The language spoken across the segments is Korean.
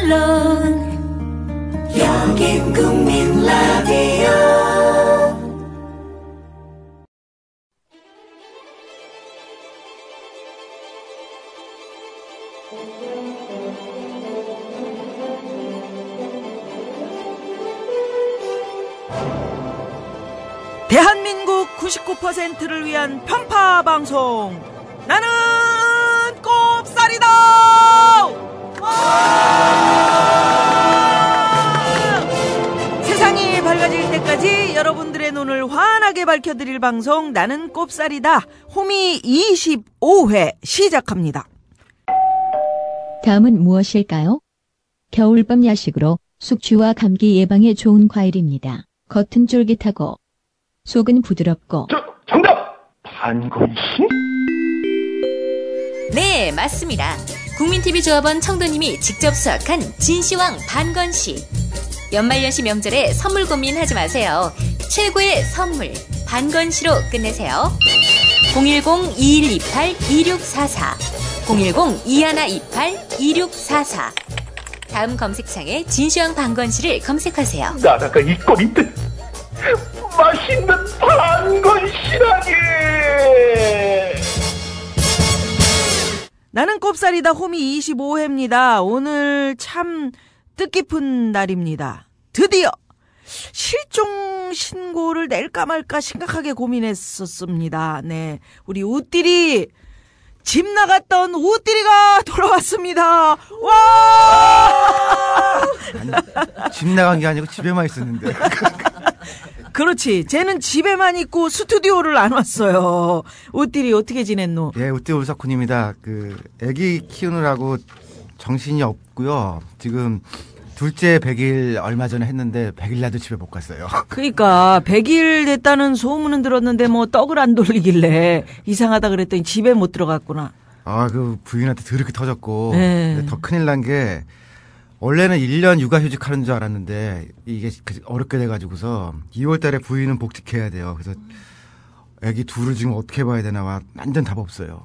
물론 여긴 국민 라디오. 대한민국 99%를 위한 편파 방송, 나는 꼽살이다. 세상이 밝아질 때까지 여러분들의 눈을 환하게 밝혀드릴 방송, 나는 꼽살이다. 호미 25회 시작합니다. 다음은 무엇일까요? 겨울밤 야식으로 숙취와 감기 예방에 좋은 과일입니다. 겉은 쫄깃하고 속은 부드럽고. 정답! 반건심? 네, 맞습니다. 국민TV 조합원 청도님이 직접 수확한 진시황 반건시. 연말연시 명절에 선물 고민하지 마세요. 최고의 선물 반건시로 끝내세요. 010-2128-2644 010-2128-2644 다음 검색창에 진시황 반건시를 검색하세요. 나라가 있건 있듯 맛있는 반건시라니. 나는 꼽살이다. 호미 25회입니다. 오늘 참 뜻깊은 날입니다. 드디어 실종 신고를 낼까 말까 심각하게 고민했었습니다. 네, 우리 우띠리, 집 나갔던 우띠리가 돌아왔습니다. 와! 아니, 집 나간 게 아니고 집에만 있었는데. 그렇지. 쟤는 집에만 있고 스튜디오를 안 왔어요. 우띠리 어떻게 지냈노? 예, 우띠리 울사쿤입니다. 애기 키우느라고 정신이 없고요. 지금 둘째 100일 얼마 전에 했는데 100일 나도 집에 못 갔어요. 그러니까 100일 됐다는 소문은 들었는데 뭐 떡을 안 돌리길래 이상하다 그랬더니 집에 못 들어갔구나. 아, 부인한테 더럽게 터졌고. 네. 더 큰일 난 게, 원래는 1년 육아휴직 하는 줄 알았는데 이게 어렵게 돼가지고서 2월 달에 부인은 복직해야 돼요. 그래서 애기 둘을 지금 어떻게 봐야 되나 완전 답 없어요.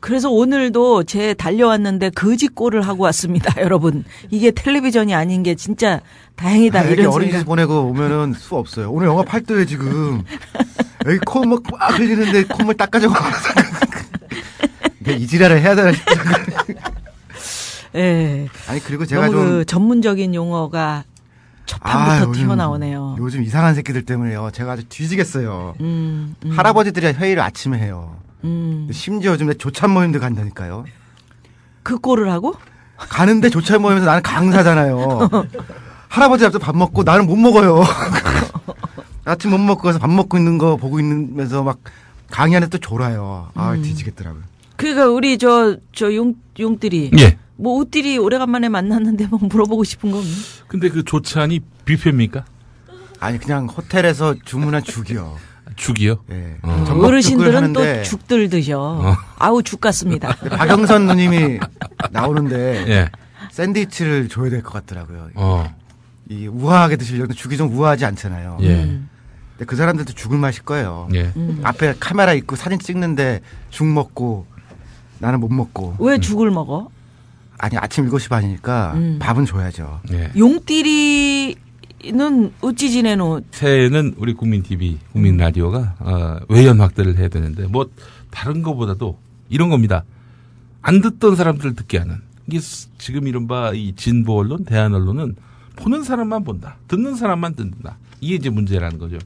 그래서 오늘도 제 달려왔는데 거지꼴을 하고 왔습니다. 여러분, 이게 텔레비전이 아닌 게 진짜 다행이다. 애기 이런 어린이집 생각. 보내고 오면은 수 없어요. 오늘 영하 8도에 지금 애기 콧물 꽉 흘리는데 콧물 닦아주고 이 지랄을 해야 되나 싶어요. 예. 아니, 그리고 제가 너무 좀 전문적인 용어가 초판부터 튀어나오네요. 요즘 이상한 새끼들 때문에요. 제가 아주 뒤지겠어요. 할아버지들이 회의를 아침에 해요. 심지어 요즘 내 조찬 모임도 간다니까요. 그 꼴을 하고? 가는데 조찬 모임에서 나는 강사잖아요. 할아버지 앞에서 밥 먹고 나는 못 먹어요. 아침 못 먹고 가서 밥 먹고 있는 거 보고 있으면서 막 강의하는데 또 졸아요. 아, 뒤지겠더라고요. 그러니까 우리 용띠리. 예. 뭐 우띠리 오래간만에 만났는데 뭐 물어보고 싶은 거 없니? 근데 그 조찬이 뷔페입니까? 아니, 그냥 호텔에서 주문한 죽이요. 죽이요? 예. 어르신들은 또 죽들 드셔. 아우, 죽 같습니다. 박영선 누님이 나오는데 예. 샌드위치를 줘야 될 것 같더라고요. 이 우아하게 드시려고 죽이 좀 우아하지 않잖아요. 예. 근데 그 사람들도 죽을 맛일 거예요. 예. 앞에 카메라 있고 사진 찍는데 죽 먹고 나는 못 먹고. 왜 죽을 먹어? 아니, 아침 7시 반이니까 밥은 줘야죠. 예. 용띠리는 어찌 지내노? 새해에는 우리 국민TV, 국민라디오가 외연 확대를 해야 되는데 뭐 다른 거보다도 이런 겁니다. 안 듣던 사람들을 듣게 하는. 이게 지금 이른바 이 진보 언론, 대한 언론은 보는 사람만 본다. 듣는 사람만 듣는다. 이게 이제 문제라는 거죠.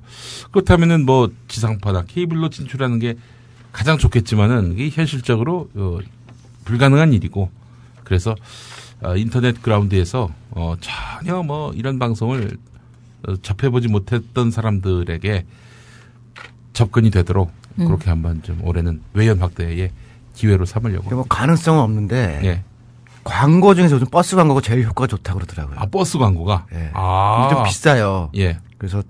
그렇다면은 뭐 지상파나 케이블로 진출하는 게 가장 좋겠지만은 이게 현실적으로 불가능한 일이고, 그래서 인터넷 그라운드에서 전혀 뭐 이런 방송을 접해보지 못했던 사람들에게 접근이 되도록 그렇게 한번 좀 올해는 외연 확대의 기회로 삼으려고. 뭐 가능성은 없는데 예. 광고 중에서 요즘 버스 광고가 제일 효과가 좋다고 그러더라고요. 아, 버스 광고가? 예. 아. 좀 비싸요. 예. 그래서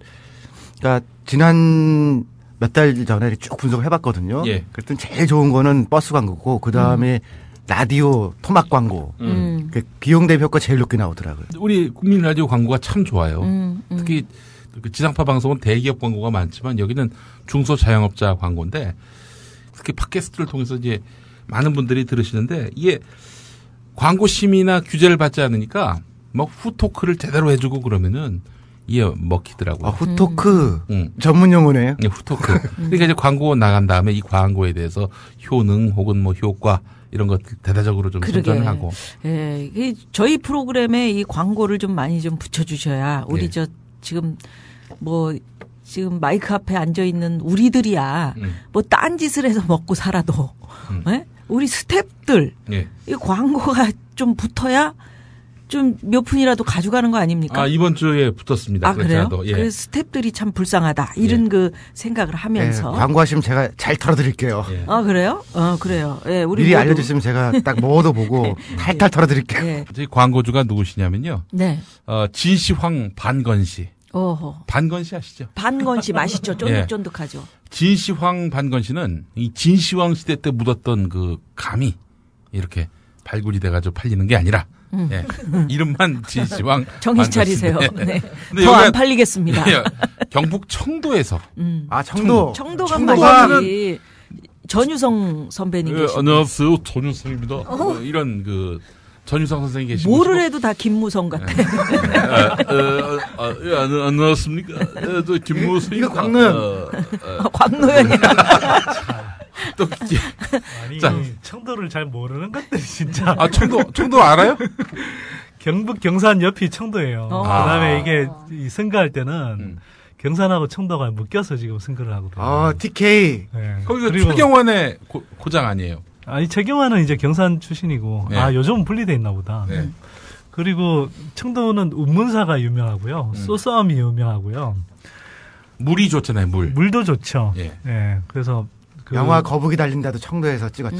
그러니까 지난 몇 달 전에 쭉 분석을 해봤거든요. 예. 그랬더니 제일 좋은 거는 버스 광고고 그 다음에 라디오 토막 광고. 그 비용 대비 효과 제일 높게 나오더라고요. 우리 국민 라디오 광고가 참 좋아요. 특히 그 지상파 방송은 대기업 광고가 많지만 여기는 중소자영업자 광고인데 특히 팟캐스트를 통해서 이제 많은 분들이 들으시는데 이게 광고 심의나 규제를 받지 않으니까 뭐 후토크를 제대로 해주고 그러면은 이게 먹히더라고요. 후토크 응. 전문 용어네요. 네, 후토크. 그러니까 이제 광고 나간 다음에 이 광고에 대해서 효능 혹은 뭐 효과 이런 것들 대대적으로 좀 선전을 하고. 예, 저희 프로그램에 이 광고를 좀 많이 좀 붙여주셔야 우리 예. 저 지금 지금 마이크 앞에 앉아 있는 우리들이야 뭐 딴 짓을 해서 먹고 살아도 예? 우리 스탭들 예. 이 광고가 좀 붙어야 좀 몇 푼이라도 가져가는 거 아닙니까? 아, 이번 주에 붙었습니다. 아, 그래요? 그렇지 않아도. 예. 그 스탭들이 참 불쌍하다. 이런 예. 그 생각을 하면서. 광고하시면 제가 잘 털어드릴게요. 예. 아, 그래요? 그래요. 예, 우리 미리 모두. 알려주시면 제가 딱 먹어도 보고 탈탈 털어드릴게요. 예. 저희 광고주가 누구시냐면요. 네. 진시황 반건씨. 어허. 반건씨 아시죠? 반건씨 맛있죠? 쫀득쫀득하죠. 진시황 반건씨는 이 진시황 시대 때 묻었던 그 감이 이렇게 발굴이 돼가지고 팔리는 게 아니라 예. 이름만 진시황 정신 반건씨인데. 차리세요. 네. 근데 더 안 여기가 팔리겠습니다. 예, 경북 청도에서 아, 청도. 청도가 청도가 맛있지. 전유성 선배님 예, 계시고. 안녕하세요 전유성입니다. 이런 그 전유성 선생이 계시고 뭐를 해도 다 김무성 같아. 안녕하십니까? 저 김무성입니다. 이거 광노현. 광노현이야. 또 아니 자. 청도를 잘 모르는 것들이 진짜. 아 청도 알아요? 경북 경산 옆이 청도예요. 그다음에 이게 이 선거할 때는 경산하고 청도가 묶여서 지금 선거를 하거든요. TK. 네. 거기가 그리고- 최경환의 고장 아니에요? 아니 최경환은 이제 경산 출신이고 네. 아 요즘은 분리돼 있나 보다. 네. 그리고 청도는 운문사가 유명하고요. 소싸움이 유명하고요. 물이 좋잖아요, 물. 물도 좋죠. 예. 예. 그래서 그 영화 거북이 달린다도 청도에서 찍었죠.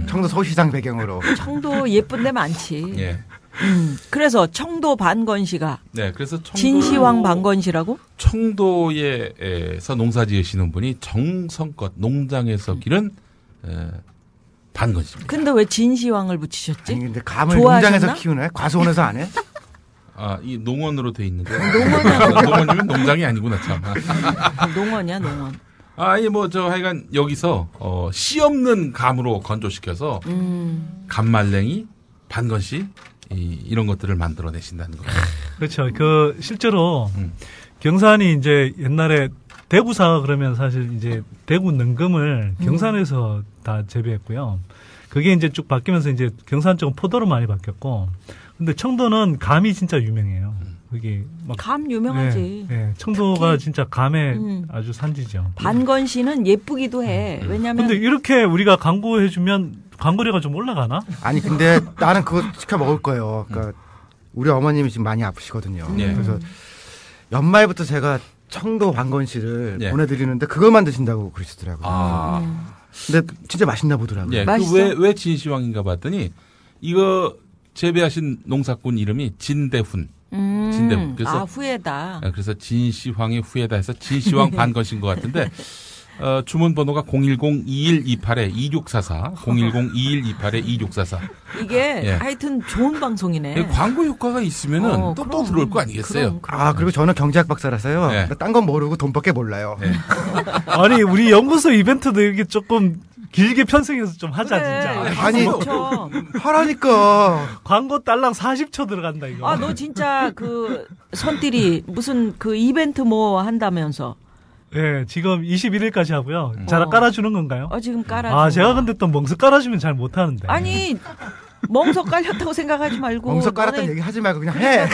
청도 서시장 배경으로. 청도 예쁜 데 많지. 예. 그래서 청도 반건씨가 네, 그래서 진시황 반건씨라고? 청도에서 농사 지으시는 분이 정성껏 농장에서 기른 반건씨입니다. 근데 왜 진시황을 붙이셨지? 아니, 근데 감을 좋아하셨나? 농장에서 키우네? 과수원에서 안 해? 아, 이 농원으로 돼 있는데. 농원이야. 농원이면 농장이 아니구나, 참. 농원이야, 농원. 아, 이 하여간 여기서, 씨 없는 감으로 건조시켜서, 감말랭이, 반건씨, 이런 것들을 만들어내신다는 거예요. 그렇죠. 그 실제로 경산이 이제 옛날에 대구사 그러면 사실 이제 대구 능금을 경산에서 다 재배했고요. 그게 이제 쭉 바뀌면서 이제 경산 쪽은 포도로 많이 바뀌었고, 근데 청도는 감이 진짜 유명해요. 그게 막 감 유명하지. 네, 청도가 특히, 진짜 감의 아주 산지죠. 반건씨는 예쁘기도 해. 왜냐면 근데 이렇게 우리가 광고해주면 광고료가 좀 올라가나? 아니, 근데 나는 그거 시켜 먹을 거예요. 그러니까 우리 어머님이 지금 많이 아프시거든요. 예. 그래서 연말부터 제가 청도 반건 씨를 예. 보내드리는데 그것만 드신다고 그러시더라고요. 아. 근데 진짜 맛있나 보더라고요. 예, 맛있어? 왜 진시황인가 봤더니, 이거 재배하신 농사꾼 이름이 진대훈. 진대훈. 그래서 후에다. 그래서 진시황의 후에다 해서 진시황 반건신 것 같은데 주문 번호가 010-2128-2644 010-2128-2644 이게 예. 하여튼 좋은 방송이네. 광고 효과가 있으면은 또 그럼. 들어올 거 아니겠어요? 아, 그리고 저는 경제학 박사라서요. 네. 딴 건 모르고 돈밖에 몰라요. 네. 아니 우리 연구소 이벤트도 이렇게 조금 길게 편성해서 좀 하자 그래. 진짜. 아니, 그렇죠. 하라니까. 광고 딸랑 40초 들어간다 이거. 아, 너 진짜 그 손길이 무슨 그 이벤트 뭐 한다면서. 예, 지금 21일까지 하고요. 잘 깔아주는 건가요? 지금 깔아줘. 아, 제가 근데 또 멍석 깔아주면 잘 못하는데. 아니, 멍석 깔렸다고 생각하지 말고. 멍석 깔았다는 너네 얘기 하지 말고 그냥 해.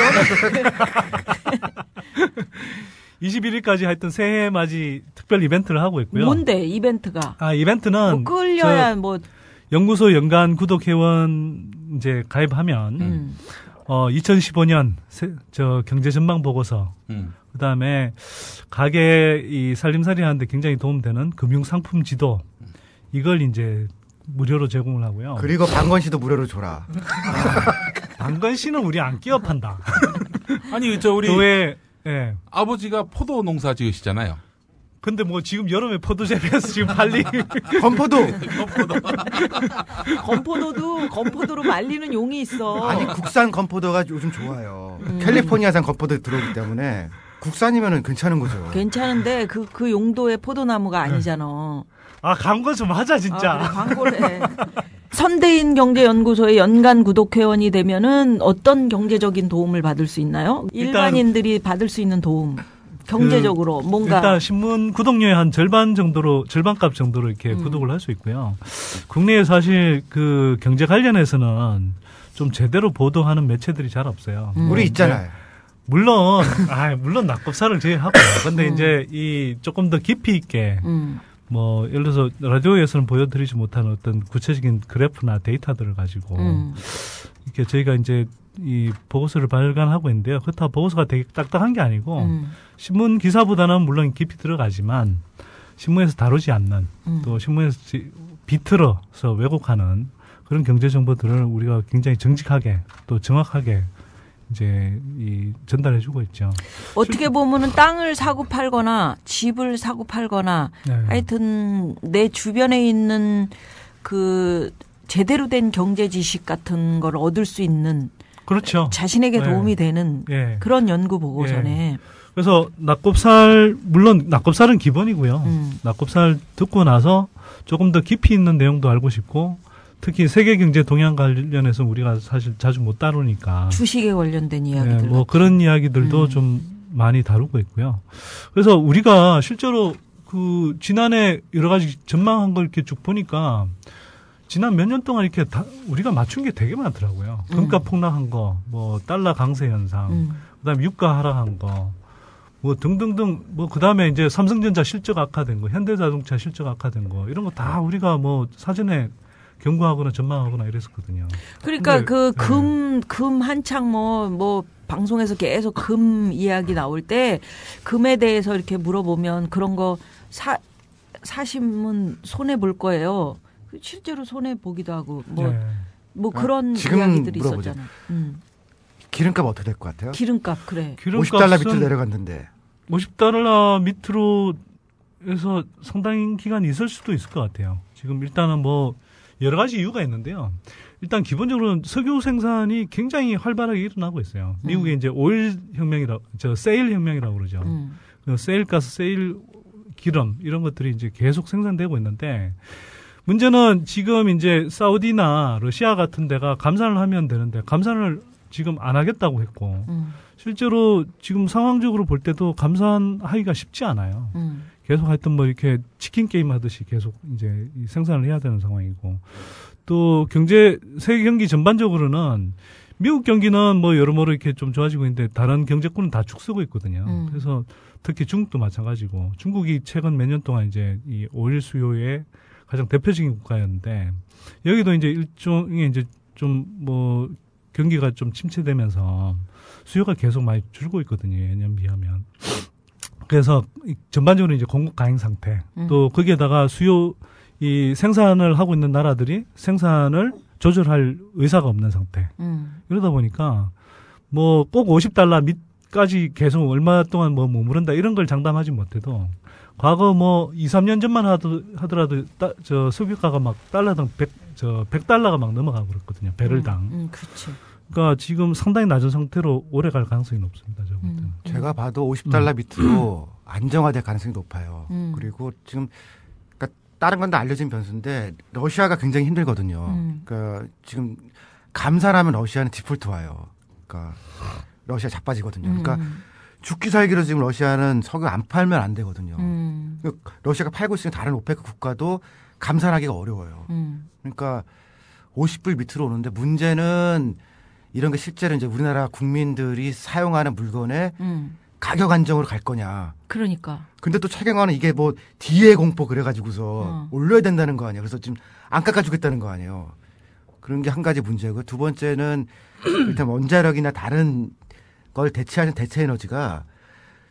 21일까지 하여튼 새해 맞이 특별 이벤트를 하고 있고요. 뭔데, 이벤트가? 아, 이벤트는 뭐 끌려야 뭐. 연구소 연간 구독 회원 이제 가입하면 2015년 경제 전망 보고서 그다음에 가게 이 살림살이 하는데 굉장히 도움되는 금융 상품 지도 이걸 이제 무료로 제공을 하고요. 그리고 반건 씨도 무료로 줘라. 방건 씨는 우리 안 끼업한다. 아니 우리 그 예. 아버지가 포도 농사 지으시잖아요. 근데 뭐 지금 여름에 포도 재배해서 지금 빨리 건포도. 건포도로 말리는 용이 있어. 아니, 국산 건포도가 요즘 좋아요. 캘리포니아산 건포도 들어오기 때문에 국산이면은 괜찮은 거죠. 괜찮은데 그 용도의 포도나무가 아니잖아. 아 광고 좀 하자 아, 진짜. 그래, 광고를 해. 선대인 경제연구소의 연간 구독회원이 되면은 어떤 경제적인 도움을 받을 수 있나요? 일반인들이 받을 수 있는 도움. 경제적으로 뭔가 일단 신문 구독료의 한 절반값 정도로 이렇게 구독을 할 수 있고요. 국내에 사실 그 경제 관련해서는 좀 제대로 보도하는 매체들이 잘 없어요. 우리 있잖아요. 물론 낙곱사를 제외하고요. 근데 이제 이 조금 더 깊이 있게 뭐 예를 들어서 라디오에서는 보여드리지 못하는 어떤 구체적인 그래프나 데이터들을 가지고 이렇게 저희가 이제 이 보고서를 발간하고 있는데요. 그렇다고 보고서가 되게 딱딱한 게 아니고 신문 기사보다는 물론 깊이 들어가지만 신문에서 다루지 않는 또 신문에서 비틀어서 왜곡하는 그런 경제 정보들을 우리가 굉장히 정직하게 또 정확하게 이제 전달해주고 있죠. 어떻게 보면은 땅을 사고 팔거나 집을 사고 팔거나 네. 하여튼 내 주변에 있는 그 제대로 된 경제 지식 같은 걸 얻을 수 있는 그렇죠. 자신에게 도움이 되는 그런 연구 보고서네. 그래서 물론 낙곱살은 기본이고요. 낙곱살 듣고 나서 조금 더 깊이 있는 내용도 알고 싶고 특히 세계 경제 동향 관련해서 우리가 사실 자주 못 다루니까 주식에 관련된 이야기들. 뭐 그런 이야기들도 좀 많이 다루고 있고요. 그래서 우리가 실제로 그 지난해 여러 가지 전망한 걸 이렇게 쭉 보니까 지난 몇 년 동안 이렇게 우리가 맞춘 게 되게 많더라고요. 금값 폭락한 거, 뭐 달러 강세 현상, 그다음에 유가 하락한 거, 뭐 등등등, 뭐 그다음에 이제 삼성전자 실적 악화된 거, 현대자동차 실적 악화된 거 이런 거 다 우리가 뭐 사전에 경고하거나 전망하거나 이랬었거든요. 그러니까 그 금 한창 뭐 방송에서 계속 금 이야기 나올 때 금에 대해서 이렇게 물어보면 그런 거 사시면 손해 볼 거예요. 실제로 손해 보기도 하고 뭐 그런 이야기들이 있었잖아. 기름값 어떻게 될 것 같아요? 기름값 그래. 50달러 밑으로 내려갔는데. 50달러 밑으로 해서 상당히 기간이 있을 수도 있을 것 같아요. 지금 일단은 뭐 여러 가지 이유가 있는데요. 일단 기본적으로는 석유 생산이 굉장히 활발하게 일어나고 있어요. 미국의 이제 오일 세일 혁명이라고 그러죠. 세일 가스, 세일 기름 이런 것들이 이제 계속 생산되고 있는데 문제는 지금 이제 사우디나 러시아 같은 데가 감산을 하면 되는데 감산을 지금 안 하겠다고 했고 실제로 지금 상황적으로 볼 때도 감산하기가 쉽지 않아요. 계속 하여튼 뭐 이렇게 치킨 게임 하듯이 계속 이제 생산을 해야 되는 상황이고 또 세계 경기 전반적으로는 미국 경기는 뭐 여러모로 이렇게 좀 좋아지고 있는데 다른 경제권은 다 축소고 있거든요. 그래서 특히 중국도 마찬가지고 중국이 최근 몇 년 동안 이제 이 오일 수요의 가장 대표적인 국가였는데 여기도 이제 일종의 이제 좀 뭐 경기가 좀 침체되면서 수요가 계속 많이 줄고 있거든요. 예년 비하면. 그래서 전반적으로 이제 공급 가행 상태 또 거기에다가 생산을 하고 있는 나라들이 생산을 조절할 의사가 없는 상태. 이러다 보니까 뭐 꼭 50달러 밑까지 계속 얼마 동안 뭐 머무른다 이런 걸 장담하지 못해도 과거 뭐 2, 3년 전만 하더라도 석유가가 막 달러당 100달러가 막 넘어가고 그랬거든요. 배럴당. 그렇죠. 그러니까 지금 상당히 낮은 상태로 오래 갈 가능성이 높습니다. 제가 봐도 50달러 밑으로 안정화될 가능성이 높아요. 그리고 지금 그러니까 다른 건 다 알려진 변수인데 러시아가 굉장히 힘들거든요. 그러니까 지금 감산하면 러시아는 디폴트 와요. 그러니까 러시아 자빠지거든요. 그러니까 죽기 살기로 지금 러시아는 석유 안 팔면 안 되거든요. 그러니까 러시아가 팔고 있으면 다른 오페크 국가도 감산하기가 어려워요. 그러니까 50불 밑으로 오는데 문제는 이런 게 실제로 이제 우리나라 국민들이 사용하는 물건의 가격 안정으로 갈 거냐. 그러니까. 근데 또 최경환은 이게 뭐 뒤에 공포 그래가지고서 올려야 된다는 거 아니에요. 그래서 지금 안 깎아주겠다는 거 아니에요. 그런 게 한 가지 문제고 두 번째는 일단 원자력이나 다른 걸 대체하는 대체 에너지가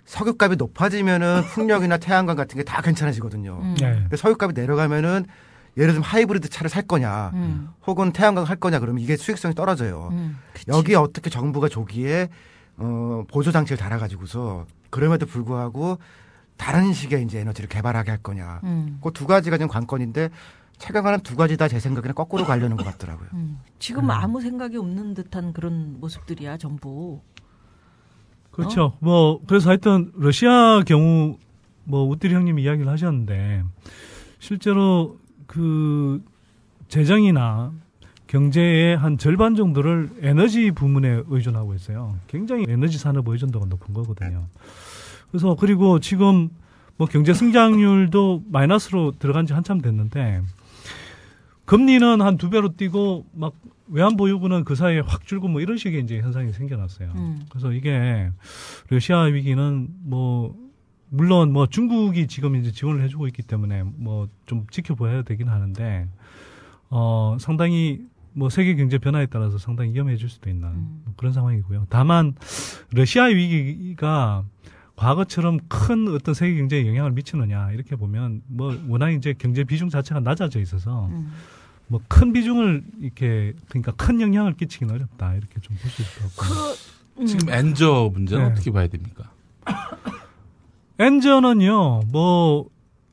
석유값이 높아지면은 풍력이나 태양광 같은 게 다 괜찮아지거든요. 근데 석유값이 내려가면은 예를 들면 하이브리드 차를 살 거냐 혹은 태양광 할 거냐 그러면 이게 수익성이 떨어져요. 여기에 어떻게 정부가 조기에 보조 장치를 달아가지고서 그럼에도 불구하고 다른 식의 이제 에너지를 개발하게 할 거냐. 그 두 가지가 지금 관건인데 최경환은 두 가지 다 제 생각에는 거꾸로 가려는 것 같더라고요. 지금 아무 생각이 없는 듯한 그런 모습들이야 전부. 그렇죠. 뭐 그래서 하여튼 러시아 경우 뭐 우띠리 형님이 이야기를 하셨는데 실제로 그 재정이나 경제의 한 절반 정도를 에너지 부문에 의존하고 있어요. 굉장히 에너지 산업 의존도가 높은 거거든요. 그래서 그리고 지금 뭐 경제 성장률도 마이너스로 들어간 지 한참 됐는데 금리는 한 2배로 뛰고 막 외환보유고는 그 사이에 확 줄고 뭐 이런 식의 이제 현상이 생겨났어요. 그래서 이게 러시아 위기는 뭐 물론 뭐 중국이 지금 이제 지원을 해주고 있기 때문에 뭐 좀 지켜봐야 되긴 하는데 상당히 뭐 세계 경제 변화에 따라서 상당히 위험해질 수도 있는 뭐 그런 상황이고요. 다만 러시아 위기가 과거처럼 큰 어떤 세계 경제에 영향을 미치느냐 이렇게 보면 뭐 워낙 이제 경제 비중 자체가 낮아져 있어서 뭐 큰 비중을 이렇게 그러니까 큰 영향을 끼치기는 어렵다 이렇게 좀 볼 수 있을 것 같고. 지금 엔저 문제는 네. 어떻게 봐야 됩니까? 엔저는요, 뭐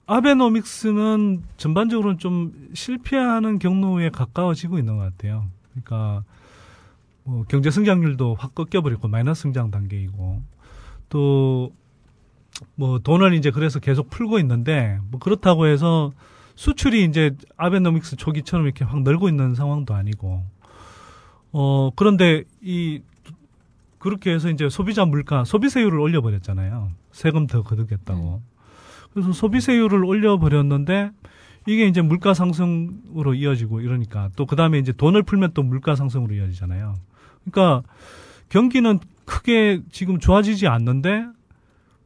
아베노믹스는 전반적으로 좀 실패하는 경로에 가까워지고 있는 것 같아요. 그러니까 뭐 경제 성장률도 확 꺾여버리고 마이너스 성장 단계이고 또 뭐 돈을 이제 그래서 계속 풀고 있는데 뭐 그렇다고 해서 수출이 이제 아베노믹스 초기처럼 이렇게 확 늘고 있는 상황도 아니고 그런데 그렇게 해서 이제 소비자 물가, 소비세율을 올려버렸잖아요. 세금 더 거두겠다고. 그래서 소비세율을 올려버렸는데 이게 이제 물가 상승으로 이어지고 이러니까 또 그 다음에 이제 돈을 풀면 또 물가 상승으로 이어지잖아요. 그러니까 경기는 크게 지금 좋아지지 않는데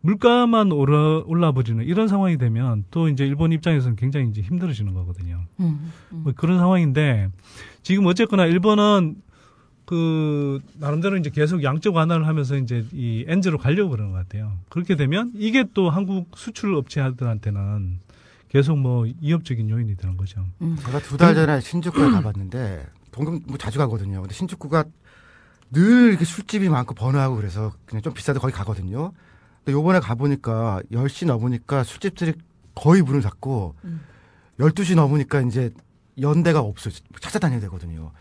물가만 올라버리는 이런 상황이 되면 또 이제 일본 입장에서는 굉장히 이제 힘들어지는 거거든요. 뭐 그런 상황인데 지금 어쨌거나 일본은 나름대로 이제 계속 양적 완화를 하면서 이제 이 엔저로 가려고 그러는 것 같아요. 그렇게 되면 이게 또 한국 수출 업체들한테는 계속 뭐 이협적인 요인이 되는 거죠. 제가 2달 전에 신주쿠에 가봤는데, 동경 뭐 자주 가거든요. 근데 신주쿠가 늘 이렇게 술집이 많고 번화하고 그래서 그냥 좀 비싸도 거기 가거든요. 근데 요번에 가보니까 10시 넘으니까 술집들이 거의 문을 닫고, 12시 넘으니까 이제 연대가 없어요. 찾아다녀야 되거든요.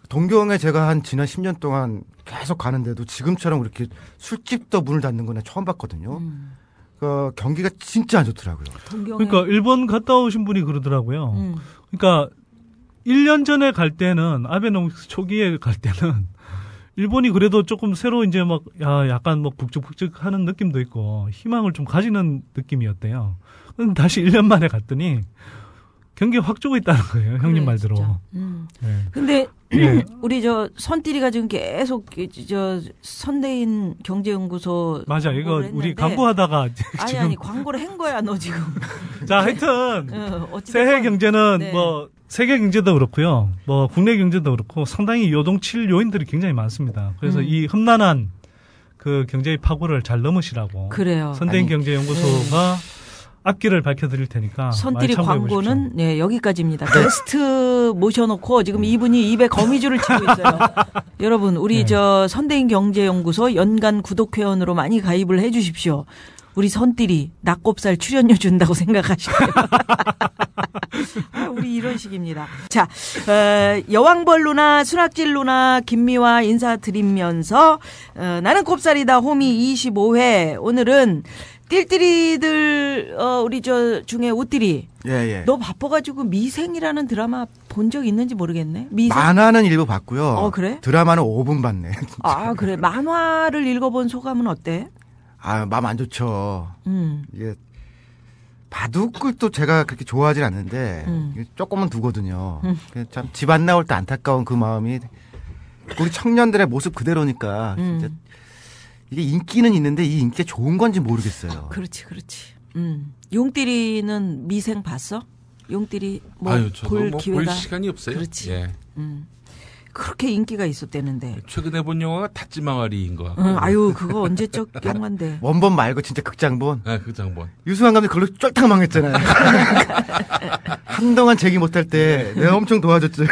동경에 제가 지난 10년 동안 계속 가는데도 지금처럼 그렇게 술집도 문을 닫는 건 처음 봤거든요. 경기가 진짜 안 좋더라고요. 그러니까 일본 갔다 오신 분이 그러더라고요. 그러니까 1년 전에 갈 때는 아베노믹스 초기에 갈 때는 일본이 그래도 조금 새로 이제 막 약간 뭐 북적북적 하는 느낌도 있고 희망을 좀 가지는 느낌이었대요. 근데 다시 1년 만에 갔더니 경기가 확 죽어 있다는 거예요. 형님 말대로. 네. 근데 우리 선띠리가 지금 계속 선대인 경제연구소 맞아. 이거 우리 광고하다가 아니 광고를 한 거야 너 지금. 자, 하여튼 새해 경제는 네. 뭐 세계 경제도 그렇고요. 뭐 국내 경제도 그렇고 상당히 요동칠 요인들이 굉장히 많습니다. 그래서 이 험난한 그 경제의 파고를 잘 넘으시라고. 그래요. 선대인 경제연구소가 앞길을 밝혀드릴 테니까. 선띠리 광고는 네, 여기까지입니다. 게스트 모셔놓고 지금 이분이 입에 거미줄을 치고 있어요. 여러분, 우리 선대인 경제연구소 연간 구독회원으로 많이 가입을 해 주십시오. 우리 선띠리 낙곱살 출연료 준다고 생각하시고요. 우리 이런 식입니다. 자, 여왕벌루나 순학질루나 김미화 인사드리면서 나는 곱살이다 호미 25회 오늘은 띨띨이들 우리 중에 우띠리. 예. 너 바빠가지고 미생이라는 드라마 본 적 있는지 모르겠네. 미생? 만화는 일부 봤고요. 그래? 드라마는 5분 봤네. 그래. 만화를 읽어본 소감은 어때? 마음 안 좋죠. 이게 바둑을 또 제가 그렇게 좋아하진 않는데 조금은 두거든요. 참 집 안 나올 때 안타까운 그 마음이 우리 청년들의 모습 그대로니까 진짜 이게 인기는 있는데 이 인기가 좋은 건지 모르겠어요. 그렇지. 용띠리는 미생 봤어? 용띠리 볼 기회가 볼 시간이 없어요. 그렇지. 예. 그렇게 인기가 있었대는데. 최근에 본 영화가 닷지망아리인 것 같고. 그거 언제적 영화인데. 원본 말고 진짜 극장본. 네, 극장본. 유승환 감독 그걸로 쫄딱 망했잖아요. 한동안 제기 못할 때 내가 엄청 도와줬죠.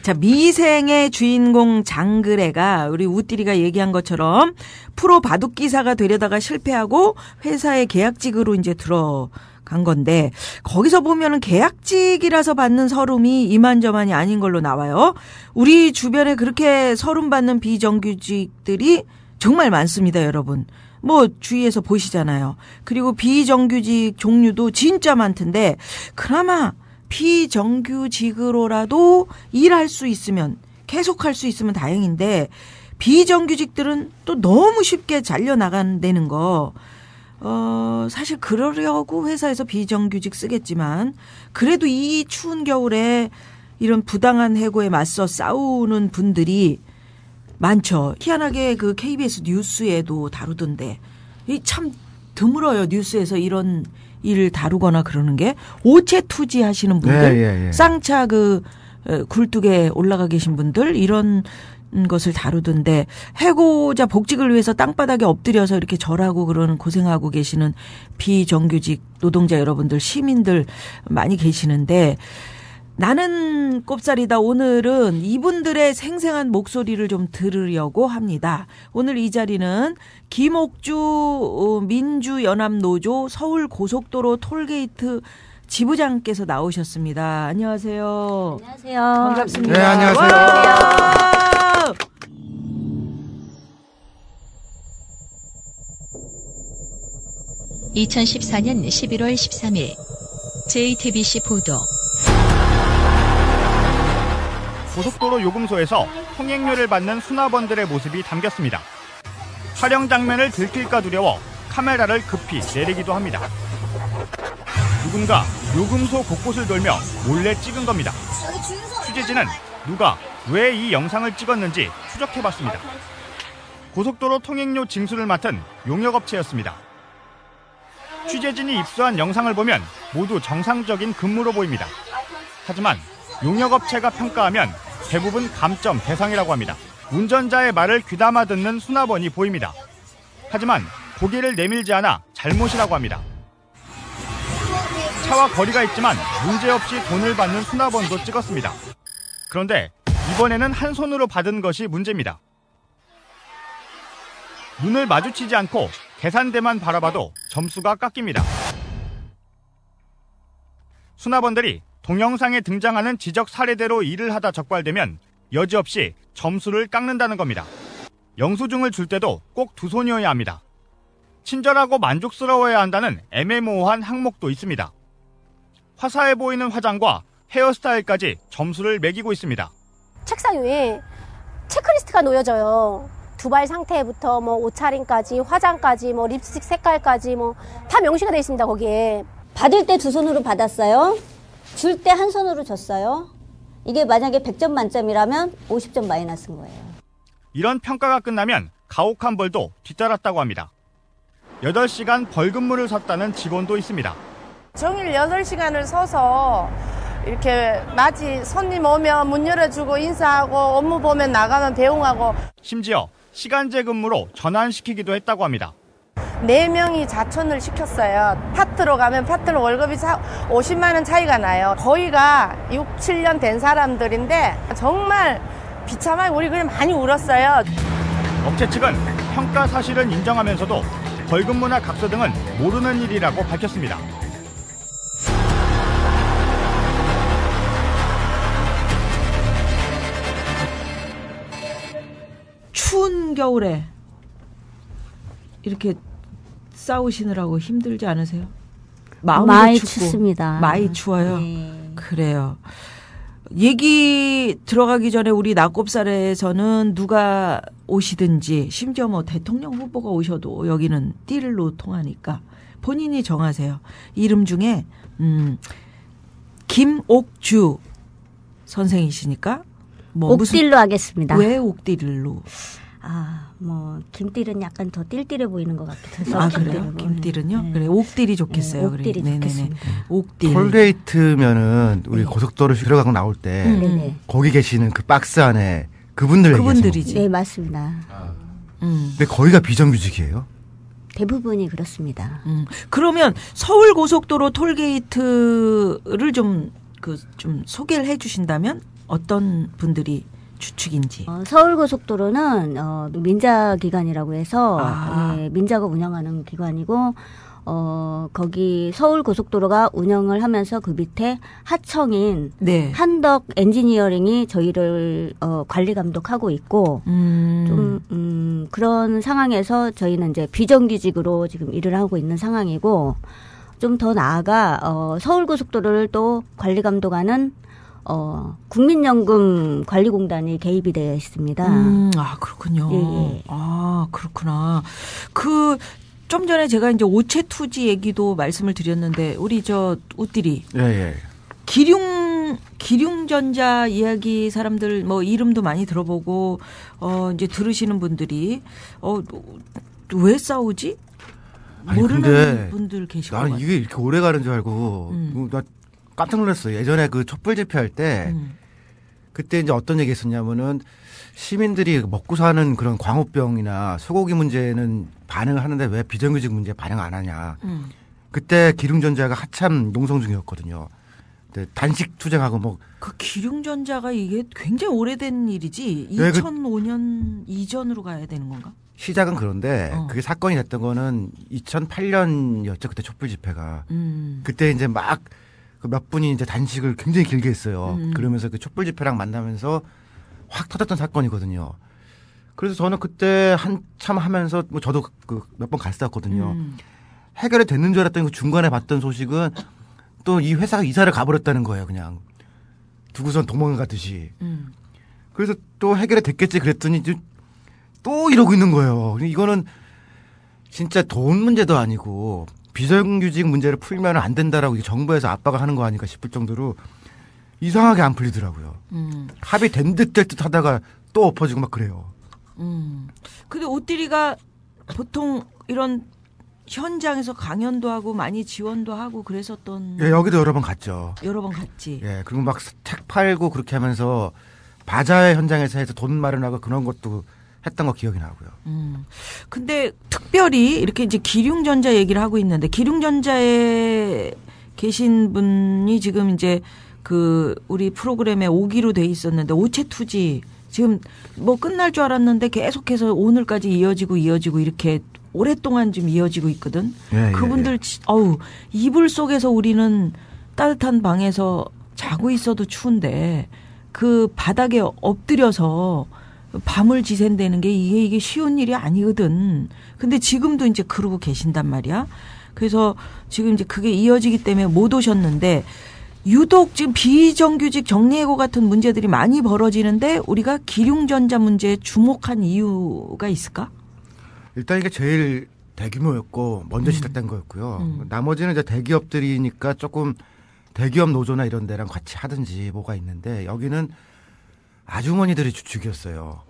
자, 미생의 주인공 장그래가 우리 우띠리가 얘기한 것처럼 프로 바둑 기사가 되려다가 실패하고 회사의 계약직으로 이제 들어간 건데 거기서 보면은 계약직이라서 받는 서름이 이만저만이 아닌 걸로 나와요. 우리 주변에 그렇게 서름 받는 비정규직들이 정말 많습니다, 여러분. 뭐 주위에서 보시잖아요. 그리고 비정규직 종류도 진짜 많던데 그나마 비정규직으로라도 일할 수 있으면 계속할 수 있으면 다행인데 비정규직들은 또 너무 쉽게 잘려나간다는 거. 사실 그러려고 회사에서 비정규직 쓰겠지만 그래도 이 추운 겨울에 이런 부당한 해고에 맞서 싸우는 분들이 많죠. 희한하게 그 KBS 뉴스에도 다루던데 이 참 드물어요. 뉴스에서 이런 일을 다루거나 그러는 게 오체 투지 하시는 분들, 쌍차 그 굴뚝에 올라가 계신 분들 이런 것을 다루던데 해고자 복직을 위해서 땅바닥에 엎드려서 이렇게 절하고 그러는 고생하고 계시는 비정규직 노동자 여러분들, 시민들 많이 계시는데 나는 꼽살이다. 오늘은 이분들의 생생한 목소리를 좀 들으려고 합니다. 오늘 이 자리는 김옥주 민주연합노조 서울고속도로 톨게이트 지부장께서 나오셨습니다. 안녕하세요. 안녕하세요. 반갑습니다. 네, 안녕하세요. 와! 2014년 11월 13일 JTBC 보도. 고속도로 요금소에서 통행료를 받는 수납원들의 모습이 담겼습니다. 촬영 장면을 들킬까 두려워 카메라를 급히 내리기도 합니다. 누군가 요금소 곳곳을 돌며 몰래 찍은 겁니다. 취재진은 누가 왜 이 영상을 찍었는지 추적해봤습니다. 고속도로 통행료 징수를 맡은 용역업체였습니다. 취재진이 입수한 영상을 보면 모두 정상적인 근무로 보입니다. 하지만 용역업체가 평가하면 대부분 감점 대상이라고 합니다. 운전자의 말을 귀담아 듣는 수납원이 보입니다. 하지만 고개를 내밀지 않아 잘못이라고 합니다. 차와 거리가 있지만 문제없이 돈을 받는 수납원도 찍었습니다. 그런데 이번에는 한 손으로 받은 것이 문제입니다. 눈을 마주치지 않고 계산대만 바라봐도 점수가 깎입니다. 수납원들이 동영상에 등장하는 지적 사례대로 일을 하다 적발되면 여지없이 점수를 깎는다는 겁니다. 영수증을 줄 때도 꼭 두 손이어야 합니다. 친절하고 만족스러워야 한다는 애매모호한 항목도 있습니다. 화사해 보이는 화장과 헤어스타일까지 점수를 매기고 있습니다. 책상 위에 체크리스트가 놓여져요. 두발 상태부터 뭐 옷차림까지, 화장까지, 뭐 립스틱 색깔까지 뭐 다 명시가 되어 있습니다. 거기에. 받을 때 두 손으로 받았어요. 줄 때 한 손으로 줬어요. 이게 만약에 100점 만점이라면 50점 마이너스인 거예요. 이런 평가가 끝나면 가혹한 벌도 뒤따랐다고 합니다. 8시간 벌금물을 섰다는 직원도 있습니다. 정일 8시간을 서서 이렇게 마치 손님 오면 문 열어주고 인사하고 업무 보면 나가면 대응하고 심지어 시간제 근무로 전환시키기도 했다고 합니다. 4명이 자천을 시켰어요. 파트로 가면 파트로 월급이 50만 원 차이가 나요. 거의가 6, 7년 된 사람들인데 정말 비참하게 우리 그냥 많이 울었어요. 업체 측은 평가 사실은 인정하면서도 벌금무나 각서 등은 모르는 일이라고 밝혔습니다. 추운 겨울에 이렇게 싸우시느라고 힘들지 않으세요? 마음도 많이 춥고 춥습니다. 많이 추워요. 네. 그래요. 얘기 들어가기 전에 우리 낙곱살에서는 누가 오시든지 심지어 뭐 대통령 후보가 오셔도 여기는 띠를로 통하니까 본인이 정하세요. 이름 중에 김옥주 선생이시니까 뭐 옥딜로 무슨, 하겠습니다. 왜 옥딜로? 김딜은 약간 더 띨띨해 보이는 것 같기도 해서. 아, 그래요? 김딜은요? 네. 그래, 옥딜이 좋겠어요. 네, 옥딜이 그래. 좋겠습니다. 옥딜. 톨게이트면은 우리 고속도로 들어가고 나올 때 네네. 거기 계시는 그 박스 안에 그분들 그분들이지. 네, 맞습니다. 근데 거기가 비정규직이에요? 대부분이 그렇습니다. 그러면 서울 고속도로 톨게이트를 좀 소개를 해 주신다면 어떤 분들이 주축인지. 서울고속도로는 민자기관이라고 해서 아. 민자가 운영하는 기관이고 거기 서울고속도로가 운영을 하면서 그 밑에 하청인 네. 한덕 엔지니어링이 저희를 관리 감독하고 있고 그런 상황에서 저희는 이제 비정규직으로 지금 일을 하고 있는 상황이고 좀 더 나아가 서울고속도로를 또 관리 감독하는 국민연금 관리공단이 개입이 되어 있습니다. 아 그렇군요. 예. 아 그렇구나. 좀 전에 제가 이제 오체 투지 얘기도 말씀을 드렸는데 우리 저 우띠리 예. 기륭전자 이야기 사람들 뭐 이름도 많이 들어보고 이제 들으시는 분들이 왜 싸우지? 아니, 모르는 근데 분들 계시고 나는 이게 이렇게 오래 가는 줄 알고 나 깜짝 놀랐어요. 예전에 그 촛불 집회할 때 그때 이제 어떤 얘기 했었냐면은 시민들이 먹고 사는 그런 광우병이나 소고기 문제는 반응을 하는데 왜 비정규직 문제 반응 안 하냐. 그때 기름전자가 한참 농성 중이었거든요. 단식 투쟁하고 뭐. 그 기름전자가 이게 굉장히 오래된 일이지. 네, 2005년 이전으로 가야 되는 건가? 시작은 그런데 그게 사건이 됐던 거는 2008년이었죠. 그때 촛불 집회가. 그때 이제 막 몇 분이 이제 단식을 굉장히 길게 했어요. 그러면서 그 촛불 집회랑 만나면서 확 터졌던 사건이거든요. 그래서 저는 그때 한참 하면서 뭐 저도 몇 번 갔었거든요. 해결이 됐는 줄 알았더니 그 중간에 봤던 소식은 또 이 회사가 이사를 가버렸다는 거예요. 그냥 두고선 도망가듯이. 그래서 또 해결이 됐겠지 그랬더니 또 이러고 있는 거예요. 이거는 진짜 돈 문제도 아니고 비정규직 문제를 풀면 안 된다라고 정부에서 압박을 하는 거 아닐까 싶을 정도로 이상하게 안 풀리더라고요. 합의된 듯 될 듯 하다가 또 엎어지고 막 그래요. 근데 오띠리가 보통 이런 현장에서 강연도 하고 많이 지원도 하고 그랬었던. 예, 여기도 여러 번 갔죠. 여러 번 갔지. 예, 그리고 막 책 팔고 그렇게 하면서 바자회 현장에서 해서 돈 마련하고 그런 것도 했던 거 기억이 나고요. 근데 특별히 이렇게 이제 기륭전자 얘기를 하고 있는데 기륭전자에 계신 분이 지금 이제 우리 프로그램에 오기로 돼 있었는데 오체투지 지금 뭐 끝날 줄 알았는데 계속해서 오늘까지 이어지고 이렇게 오랫동안 좀 이어지고 있거든. 그분들 이불 속에서 우리는 따뜻한 방에서 자고 있어도 추운데 그 바닥에 엎드려서 밤을 지샌다는 게 이게 쉬운 일이 아니거든. 근데 지금도 이제 그러고 계신단 말이야. 그래서 지금 이제 그게 이어지기 때문에 못 오셨는데 유독 지금 비정규직 정리해고 같은 문제들이 많이 벌어지는데 우리가 기륭전자 문제에 주목한 이유가 있을까? 일단 이게 제일 대규모였고 먼저 시작된 거였고요. 나머지는 이제 대기업들이니까 조금 대기업 노조나 이런 데랑 같이 하든지 뭐가 있는데 여기는 아주머니들이 주축이었어요.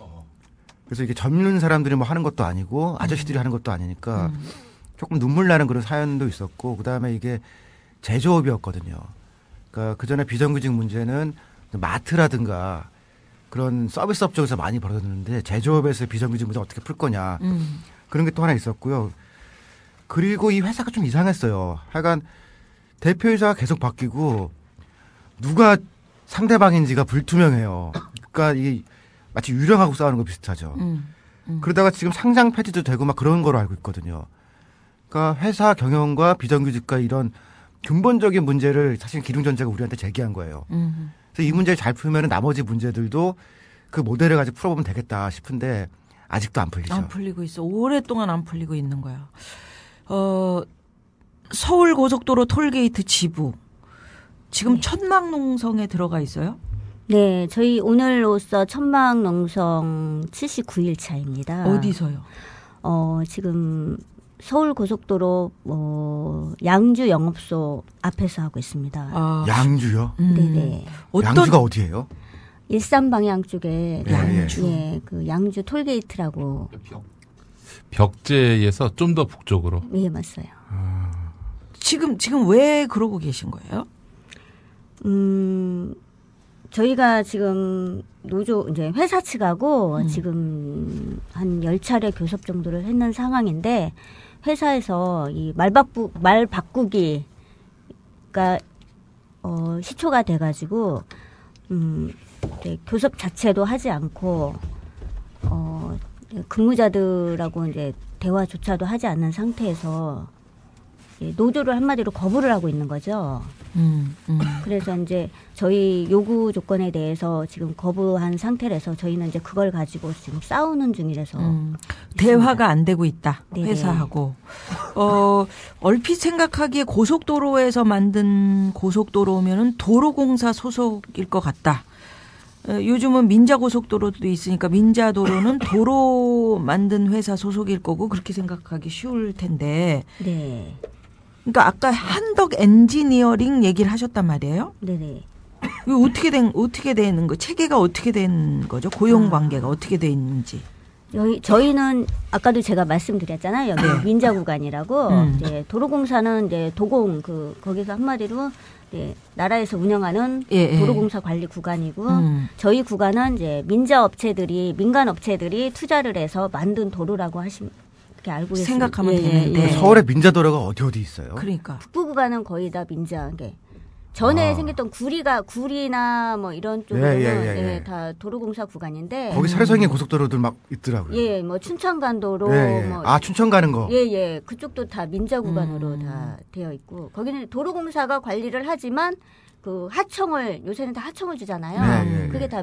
그래서 이게 젊은 사람들이 뭐 하는 것도 아니고 아저씨들이 하는 것도 아니니까 조금 눈물 나는 그런 사연도 있었고 그다음에 이게 제조업이었거든요. 그러니까 그전에 비정규직 문제는 마트라든가 그런 서비스업 쪽에서 많이 벌어졌는데 제조업에서 비정규직 문제 어떻게 풀 거냐. 그런 게 또 하나 있었고요. 그리고 이 회사가 좀 이상했어요. 하여간 대표이사가 계속 바뀌고 누가 상대방인지가 불투명해요. 그러니까 이게 마치 유령하고 싸우는 거 비슷하죠. 그러다가 지금 상장 폐지도 되고 막 그런 거로 알고 있거든요. 그러니까 회사 경영과 비정규직과 이런 근본적인 문제를 사실 기름전자가 우리한테 제기한 거예요. 그래서 이 문제를 잘 풀면 나머지 문제들도 그 모델을 가지고 풀어보면 되겠다 싶은데 아직도 안 풀리죠. 안 풀리고 있어. 오랫동안 안 풀리고 있는 거야. 서울 고속도로 톨게이트 지부. 지금 천막농성에 들어가 있어요? 네, 저희 오늘로써 천막농성 79일 차입니다. 어디서요? 지금 서울 고속도로 양주 영업소 앞에서 하고 있습니다. 양주요? 네네. 양주가 어디예요? 일산 방향 쪽에 양주. 예, 그 양주 톨게이트라고. 벽제에서 좀 더 북쪽으로. 예, 맞아요. 지금 왜 그러고 계신 거예요? 저희가 지금 노조 이제 회사 측하고 지금 한 10차례 교섭 정도를 했는 상황인데 회사에서 이 말 바꾸기가 시초가 돼가지고 교섭 자체도 하지 않고 근무자들하고 이제 대화조차도 하지 않는 상태에서 노조를 한마디로 거부를 하고 있는 거죠. 그래서 이제 저희 요구 조건에 대해서 지금 거부한 상태라서 저희는 이제 그걸 가지고 지금 싸우는 중이라서 대화가 안 되고 있다. 네네. 회사하고. 얼핏 생각하기에 고속도로에서 만든 고속도로면은 도로공사 소속일 것 같다. 요즘은 민자고속도로도 있으니까 민자도로는 도로 만든 회사 소속일 거고 그렇게 생각하기 쉬울 텐데. 네. 그러니까 아까 한덕 엔지니어링 얘기를 하셨단 말이에요. 네네. 이거 어떻게 되는 거? 체계가 어떻게 된 거죠? 고용 관계가 어떻게 돼 있는지. 저희는 아까도 제가 말씀드렸잖아요. 여기 네. 민자 구간이라고 이제 도로공사는 이제 도공 거기서 한마디로 나라에서 운영하는 도로공사 관리 구간이고 저희 구간은 이제 민간 업체들이 투자를 해서 만든 도로라고 하시면 이렇게 알고 계세요. 생각하면 되는데 서울에 민자도로가 어디 있어요? 그러니까 북부 구간은 거의 다 민자게. 전에 생겼던 구리나 뭐 이런 쪽으로는 다 도로공사 구간인데 거기 살성의 고속도로들 막 있더라고요. 예, 뭐 춘천간도로 뭐 춘천 가는 거. 예, 그쪽도 다 민자 구간으로 다 되어 있고 거기는 도로공사가 관리를 하지만 그 요새는 다 하청을 주잖아요. 그게 다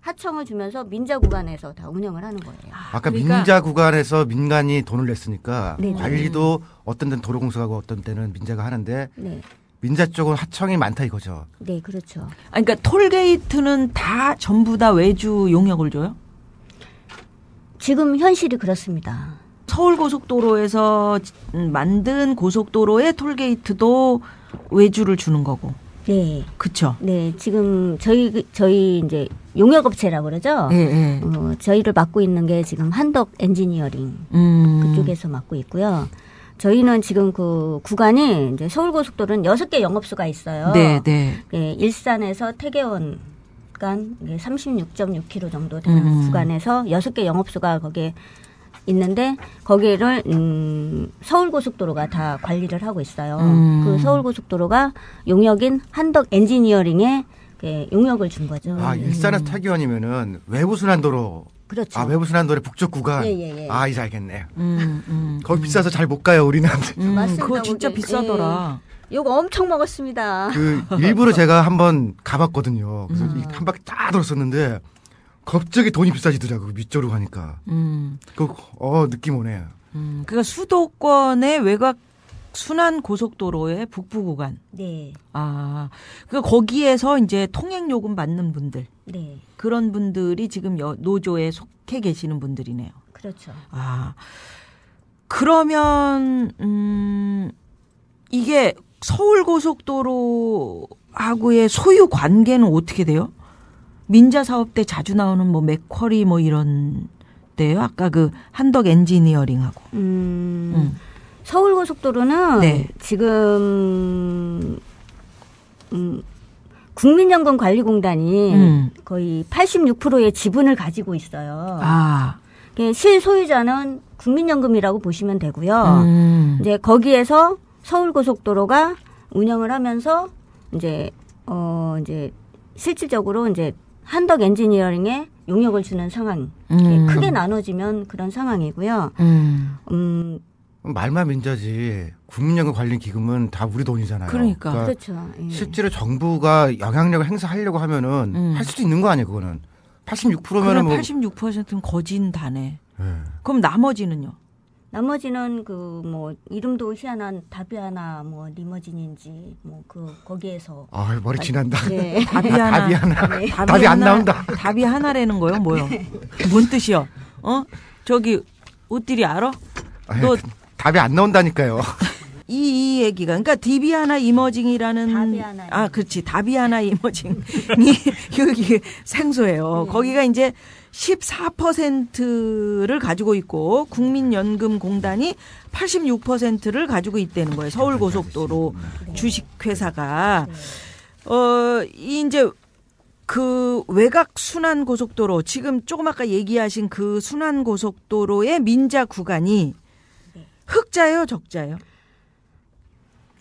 하청을 주면서 민자 구간에서 다 운영을 하는 거예요. 아까 그러니까 민자 구간에서 민간이 돈을 냈으니까 관리도 어떤 데는 도로공사하고 어떤 때는 민자가 하는데 민자 쪽은 하청이 많다 이거죠. 네, 그렇죠. 그러니까 톨게이트는 다 전부 다 외주 용역을 줘요? 지금 현실이 그렇습니다. 서울고속도로에서 만든 고속도로의 톨게이트도 외주를 주는 거고. 네. 그쵸? 네, 지금 저희 이제 용역업체라고 그러죠? 네. 저희를 맡고 있는 게 지금 한덕 엔지니어링 그쪽에서 맡고 있고요. 저희는 지금 그 구간이 이제 서울고속도로는 6개 영업소가 있어요. 네. 일산에서 태계원 간 36.6km 정도 되는 구간에서 6개 영업소가 거기에 있는데 거기를 서울고속도로가 다 관리를 하고 있어요. 그 서울고속도로가 용역인 한덕 엔지니어링에 용역을 준 거죠. 일산에서 태계원이면은 외부순환도로. 그렇죠. 외부순환도로의 북쪽 구간. 예. 이제 알겠네. 거기 비싸서 잘 못 가요, 우리는. 맞습니다. 그거 진짜 비싸더라. 욕 엄청 먹었습니다. 일부러 제가 한번 가봤거든요. 그래서 한 바퀴 다 돌았었는데 갑자기 돈이 비싸지더라고 밑쪽으로 가니까. 느낌 오네요. 그러니까 수도권의 외곽 순환 고속도로의 북부 구간. 네. 그러니까 거기에서 이제 통행 요금 받는 분들. 네. 그런 분들이 지금 노조에 속해 계시는 분들이네요. 그렇죠. 그러면 이게 서울고속도로하고의 소유 관계는 어떻게 돼요? 민자 사업 때 자주 나오는 뭐 맥쿼리 뭐 이런 데요? 아까 그 한덕 엔지니어링하고. 서울고속도로는 지금 국민연금관리공단이 거의 86%의 지분을 가지고 있어요. 실소유자는 국민연금이라고 보시면 되고요. 이제 거기에서 서울고속도로가 운영을 하면서 이제 실질적으로 이제 한덕 엔지니어링에 용역을 주는 상황. 크게 나눠지면 그런 상황이고요. 말만 민자지 국민연금 관리 기금은 다 우리 돈이잖아요. 그러니까 그렇죠. 실제로 정부가 영향력을 행사하려고 하면은 할 수도 있는 거 아니에요, 그거는. 86%면은 86%는 거진다네. 그럼 나머지는요? 나머지는 이름도 희한한 다비아나 리머진인지 거기에서 머리 지난다. 다비아나. 답이 안 나온다. 답이 하나라는 거요, 뭐요? 뭔 뜻이요? 저기 옷들이 알아? 너 답이 안 나온다니까요. 이 얘기가 그러니까 디비아나 이머징이라는 다비아나 그렇지. 다비아나 이머징이 여기 생소해요. 거기가 이제 14%를 가지고 있고 국민연금공단이 86%를 가지고 있다는 거예요. 서울고속도로 주식회사가 이제 그 외곽 순환 고속도로 지금 조금 아까 얘기하신 그 순환 고속도로의 민자 구간이 흑자예요, 적자예요?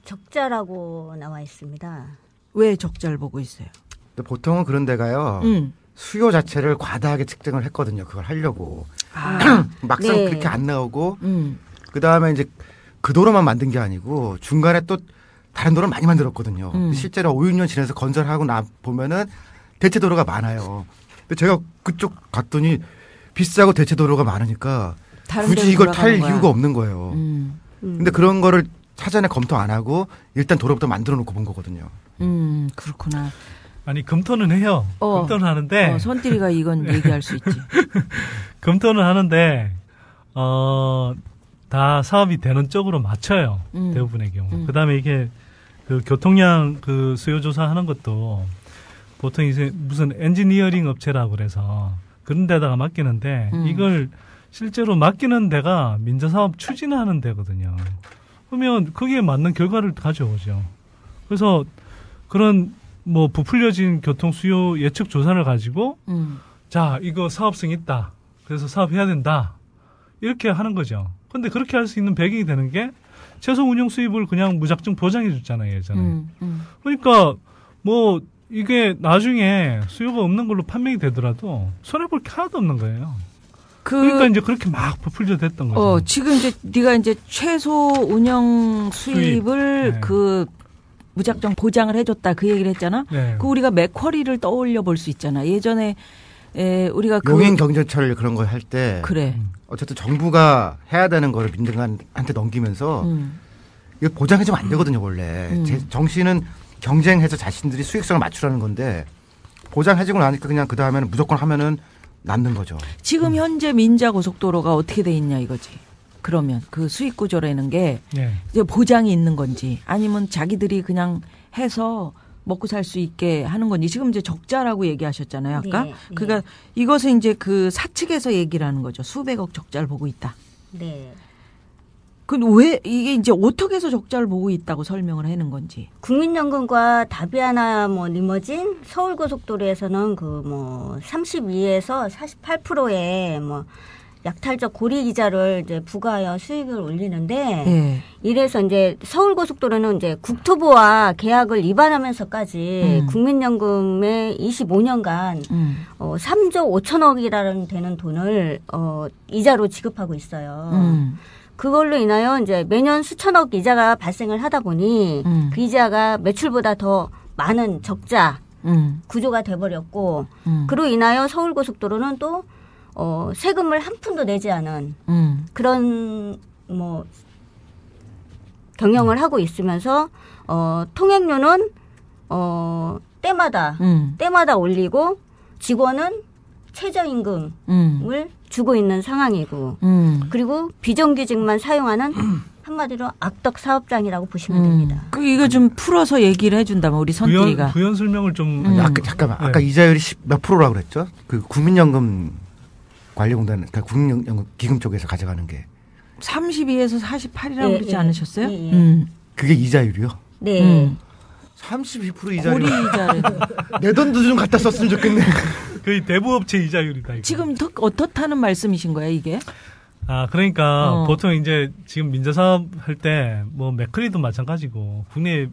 적자라고 나와 있습니다. 왜 적자를 보고 있어요? 보통은 그런 데가요. 수요 자체를 과다하게 측정을 했거든요. 그걸 하려고. 막상 그렇게 안 나오고 그다음에 이제 그 도로만 만든 게 아니고 중간에 또 다른 도로를 많이 만들었거든요. 실제로 5, 6년 지나서 건설하고 나 보면은 대체 도로가 많아요. 근데 제가 그쪽 갔더니 비싸고 대체 도로가 많으니까 굳이 이걸 탈 이유가 없는 거예요. 근데 그런 거를 사전에 검토 안 하고 일단 도로부터 만들어 놓고 본 거거든요. 그렇구나. 아니 검토는 해요. 검토는 하는데 손띠리가 이건 얘기할 수 있지. 검토는 하는데 다 사업이 되는 쪽으로 맞춰요. 대부분의 경우. 그다음에 이게 그 교통량 그 수요 조사하는 것도 보통 이제 무슨 엔지니어링 업체라고 그래서 그런 데다가 맡기는데 이걸 실제로 맡기는 데가 민자사업 추진하는 데거든요. 그러면 거기에 맞는 결과를 가져오죠. 그래서 그런 뭐 부풀려진 교통 수요 예측 조사를 가지고 자 이거 사업성 있다. 그래서 사업해야 된다. 이렇게 하는 거죠. 근데 그렇게 할 수 있는 배경이 되는 게 최소 운영 수입을 그냥 무작정 보장해 줬잖아요, 예전에. 그러니까 뭐 이게 나중에 수요가 없는 걸로 판명이 되더라도 손해볼 게 하나도 없는 거예요. 그러니까 이제 그렇게 막 부풀려 됐던 거죠. 지금 이제 네가 이제 최소 운영 수입을 네. 그 무작정 보장을 해줬다 그 얘기를 했잖아. 네. 그 우리가 맥쿼리를 떠올려 볼 수 있잖아. 예전에 우리가 용인 경전철 그런 거 할 때 그래. 어쨌든 정부가 해야 되는 거를 민간한테 넘기면서 이거 보장해주면 안 되거든요 원래. 제 정신은 경쟁해서 자신들이 수익성을 맞추라는 건데 보장해주고 나니까 그냥 그 다음에는 무조건 하면은 남는 거죠. 지금 현재 민자고속도로가 어떻게 돼 있냐 이거지. 그러면 그 수익 구조라는 게 이제 보장이 있는 건지 아니면 자기들이 그냥 해서 먹고 살 수 있게 하는 건지 지금 이제 적자라고 얘기하셨잖아요 아까. 네, 그러니까 이것은 이제 그 사측에서 얘기를 하는 거죠. 수백억 적자를 보고 있다. 네. 그 왜 이게 이제 어떻게 해서 적자를 보고 있다고 설명을 하는 건지. 국민연금과 다비아나 뭐 리머진 서울고속도로에서는 그 뭐 32에서 48%의 뭐 약탈적 고리 이자를 이제 부과하여 수익을 올리는데 이래서 이제 서울고속도로는 이제 국토부와 계약을 위반하면서까지 국민연금에 25년간 3조 5천억이라는 되는 돈을 이자로 지급하고 있어요. 그걸로 인하여 이제 매년 수천억 이자가 발생을 하다 보니 그 이자가 매출보다 더 많은 적자 구조가 돼버렸고 그로 인하여 서울고속도로는 또 세금을 한 푼도 내지 않은 그런 뭐 경영을 하고 있으면서 통행료는 때마다 올리고 직원은 최저임금을 주고 있는 상황이고 그리고 비정규직만 사용하는 한마디로 악덕 사업장이라고 보시면 됩니다. 이거 좀 풀어서 얘기를 해준다면 우리 선띠리가. 부연 설명을 좀. 잠깐만. 아까 이자율이 몇 프로라고 그랬죠? 그 국민연금 관리공단, 그러니까 국민연금 기금 쪽에서 가져가는 게 32에서 48이라고 그러지 않으셨어요? 그게 이자율이요? 네. 32% 이자율. 고리 이자를. 내 돈도 좀 갖다 썼으면 좋겠네. 거의 대부업체 이자율이다. 이거. 지금 어떻다는 말씀이신 거예요, 이게? 그러니까 보통 이제 지금 민자사업 할 때 뭐 맥커리도 마찬가지고 국내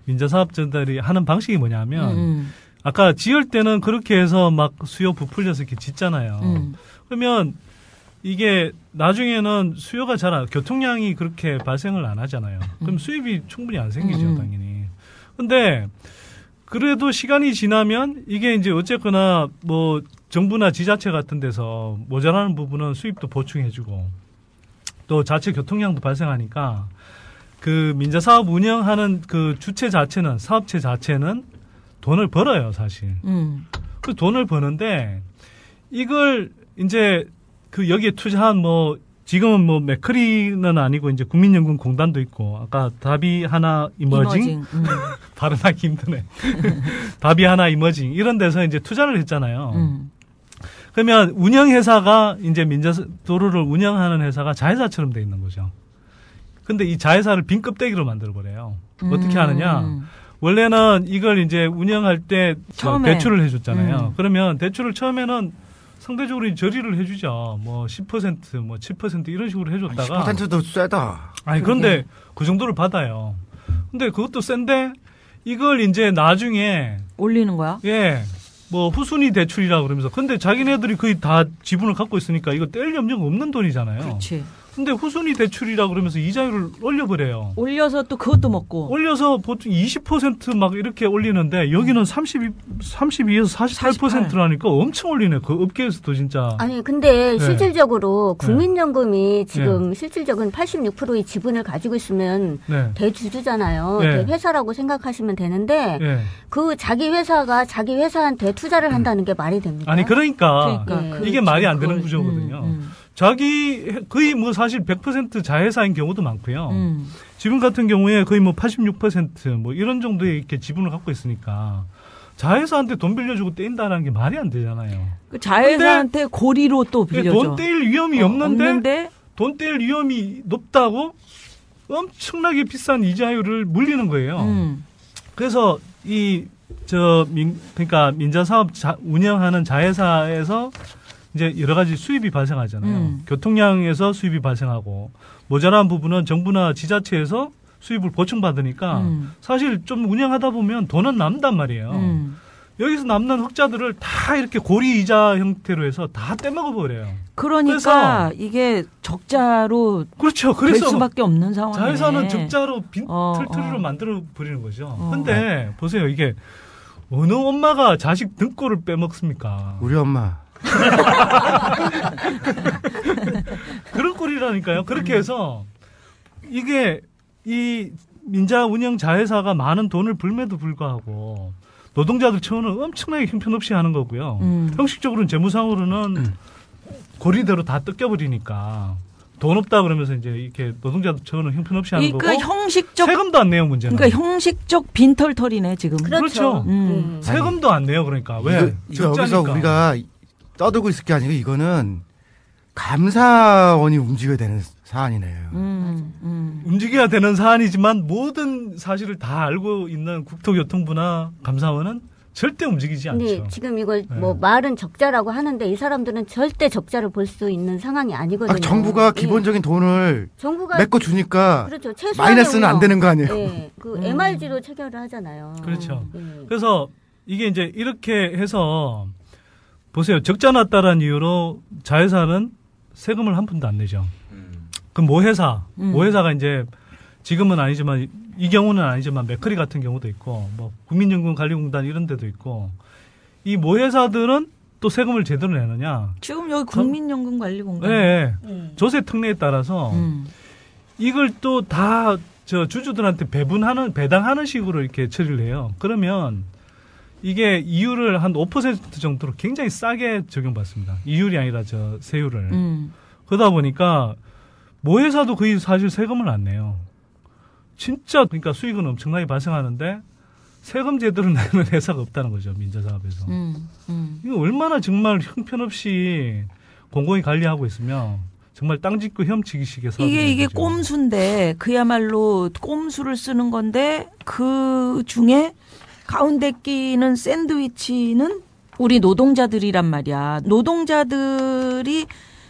민자사업자들이 하는 방식이 뭐냐면 아까 지을 때는 그렇게 해서 막 수요 부풀려서 이렇게 짓잖아요. 그러면 이게 나중에는 수요가 교통량이 그렇게 발생을 안 하잖아요. 그럼 수입이 충분히 안 생기죠, 당연히. 근데 그래도 시간이 지나면 이게 이제 어쨌거나 뭐 정부나 지자체 같은 데서 모자라는 부분은 수입도 보충해주고 또 자체 교통량도 발생하니까 그 민자사업 운영하는 그 주체 자체는 사업체 자체는 돈을 벌어요, 사실. 그 돈을 버는데 이걸 이제 그 여기에 투자한 뭐 지금은 뭐 맥커리는 아니고 이제 국민연금공단도 있고 아까 다비하나 이머징. 발음하기 힘드네. 다비하나 이머징 이런 데서 이제 투자를 했잖아요. 그러면 운영회사가 이제 민자도로를 운영하는 회사가 자회사처럼 돼 있는 거죠. 근데 이 자회사를 빈 껍데기로 만들어버려요. 어떻게 하느냐. 원래는 이걸 이제 운영할 때 대출을 해줬잖아요. 그러면 대출을 처음에는 상대적으로 저리를 해주죠. 뭐 10%, 뭐 7% 이런 식으로 해줬다가. 10%도 세다. 아니, 그런데 그 정도를 받아요. 근데 그것도 센데 이걸 이제 나중에. 올리는 거야? 예. 뭐 후순위 대출이라고 그러면서. 근데 자기네들이 거의 다 지분을 갖고 있으니까 이거 뗄 염려가 없는 돈이잖아요. 그렇지. 근데 후순위 대출이라 그러면서 이자율을 올려버려요. 올려서 또 그것도 먹고. 올려서 보통 20% 막 이렇게 올리는데 여기는 32에서 48%라니까 엄청 올리네. 그 업계에서도 진짜. 아니 근데 실질적으로 네. 국민연금이 지금 실질적인 86%의 지분을 가지고 있으면 네. 대주주잖아요. 네. 대회사라고 생각하시면 되는데 네. 그 자기 회사가 자기 회사한테 투자를 한다는 게 말이 됩니까? 아니 그러니까 네. 이게 말이 안 되는 구조거든요. 자기 거의 뭐 사실 100% 자회사인 경우도 많고요. 지분 같은 경우에 거의 뭐 86% 이런 정도의 이렇게 지분을 갖고 있으니까 자회사한테 돈 빌려주고 떼인다는 게 말이 안 되잖아요. 그 자회사한테 고리로 또 빌려줘. 돈 떼일 위험이 없는데 돈 떼일 위험이 높다고 엄청나게 비싼 이자율을 물리는 거예요. 그래서 그러니까 민자사업 운영하는 자회사에서 이제 여러 가지 수입이 발생하잖아요. 교통량에서 수입이 발생하고 모자란 부분은 정부나 지자체에서 수입을 보충받으니까 사실 좀 운영하다 보면 돈은 남단 말이에요. 여기서 남는 흑자들을 다 이렇게 고리 이자 형태로 해서 다 떼먹어 버려요. 그러니까 이게 적자로 그렇죠. 될 수밖에 없는 상황이에요. 자회사는 적자로 빈털터리로 만들어 버리는 거죠. 근데 보세요. 이게 어느 엄마가 자식 등골을 빼먹습니까? 우리 엄마. 그런 꼴이라니까요. 그렇게 해서 이게 이 민자 운영 자회사가 많은 돈을 벌매도 불구하고 노동자들 처우는 엄청나게 형편없이 하는 거고요. 형식적으로는 재무상으로는 고리대로 다 뜯겨버리니까 돈 없다 그러면서 이제 이렇게 노동자들 처우는 형편없이 하는 거고. 형식적 세금도 안 내요 문제는. 그러니까 형식적 빈털터리네 지금. 그렇죠. 세금도 안 내요 그러니까 왜? 여기서 우리가 떠들고 있을 게 아니고 이거는 감사원이 움직여야 되는 사안이네요. 움직여야 되는 사안이지만 모든 사실을 다 알고 있는 국토교통부나 감사원은 절대 움직이지 않죠. 근데 지금 이걸 뭐 말은 적자라고 하는데 이 사람들은 절대 적자를 볼 수 있는 상황이 아니거든요. 정부가 기본적인 돈을 메꿔 주니까 그렇죠. 마이너스는 안 되는 거 아니에요. 네. 그 MRG로 체결을 하잖아요. 그렇죠. 그래서 이게 이제 이렇게 해서 보세요. 적자 났다라는 이유로 자회사는 세금을 한 푼도 안 내죠. 그럼 모회사가 이제 지금은 아니지만 이 경우는 아니지만 맥커리 같은 경우도 있고 뭐 국민연금관리공단 이런 데도 있고 이 모회사들은 또 세금을 제대로 내느냐? 지금 여기 국민연금관리공단. 네. 조세 특례에 따라서 이걸 또 다 주주들한테 배당하는 식으로 이렇게 처리를 해요. 그러면 이게 이율을 한 5% 정도로 굉장히 싸게 적용받습니다. 이율이 아니라 세율을. 그러다 보니까 모회사도 거의 사실 세금을 안 내요. 진짜 그러니까 수익은 엄청나게 발생하는데 세금 제대로 내는 회사가 없다는 거죠. 민자사업에서. 이거 얼마나 정말 형편없이 공공이 관리하고 있으면 정말 땅 짓고 혐치기식의 사업이 이게 꼼수인데 그야말로 꼼수를 쓰는 건데 그 중에 가운데 끼는 샌드위치는 우리 노동자들이란 말이야. 노동자들이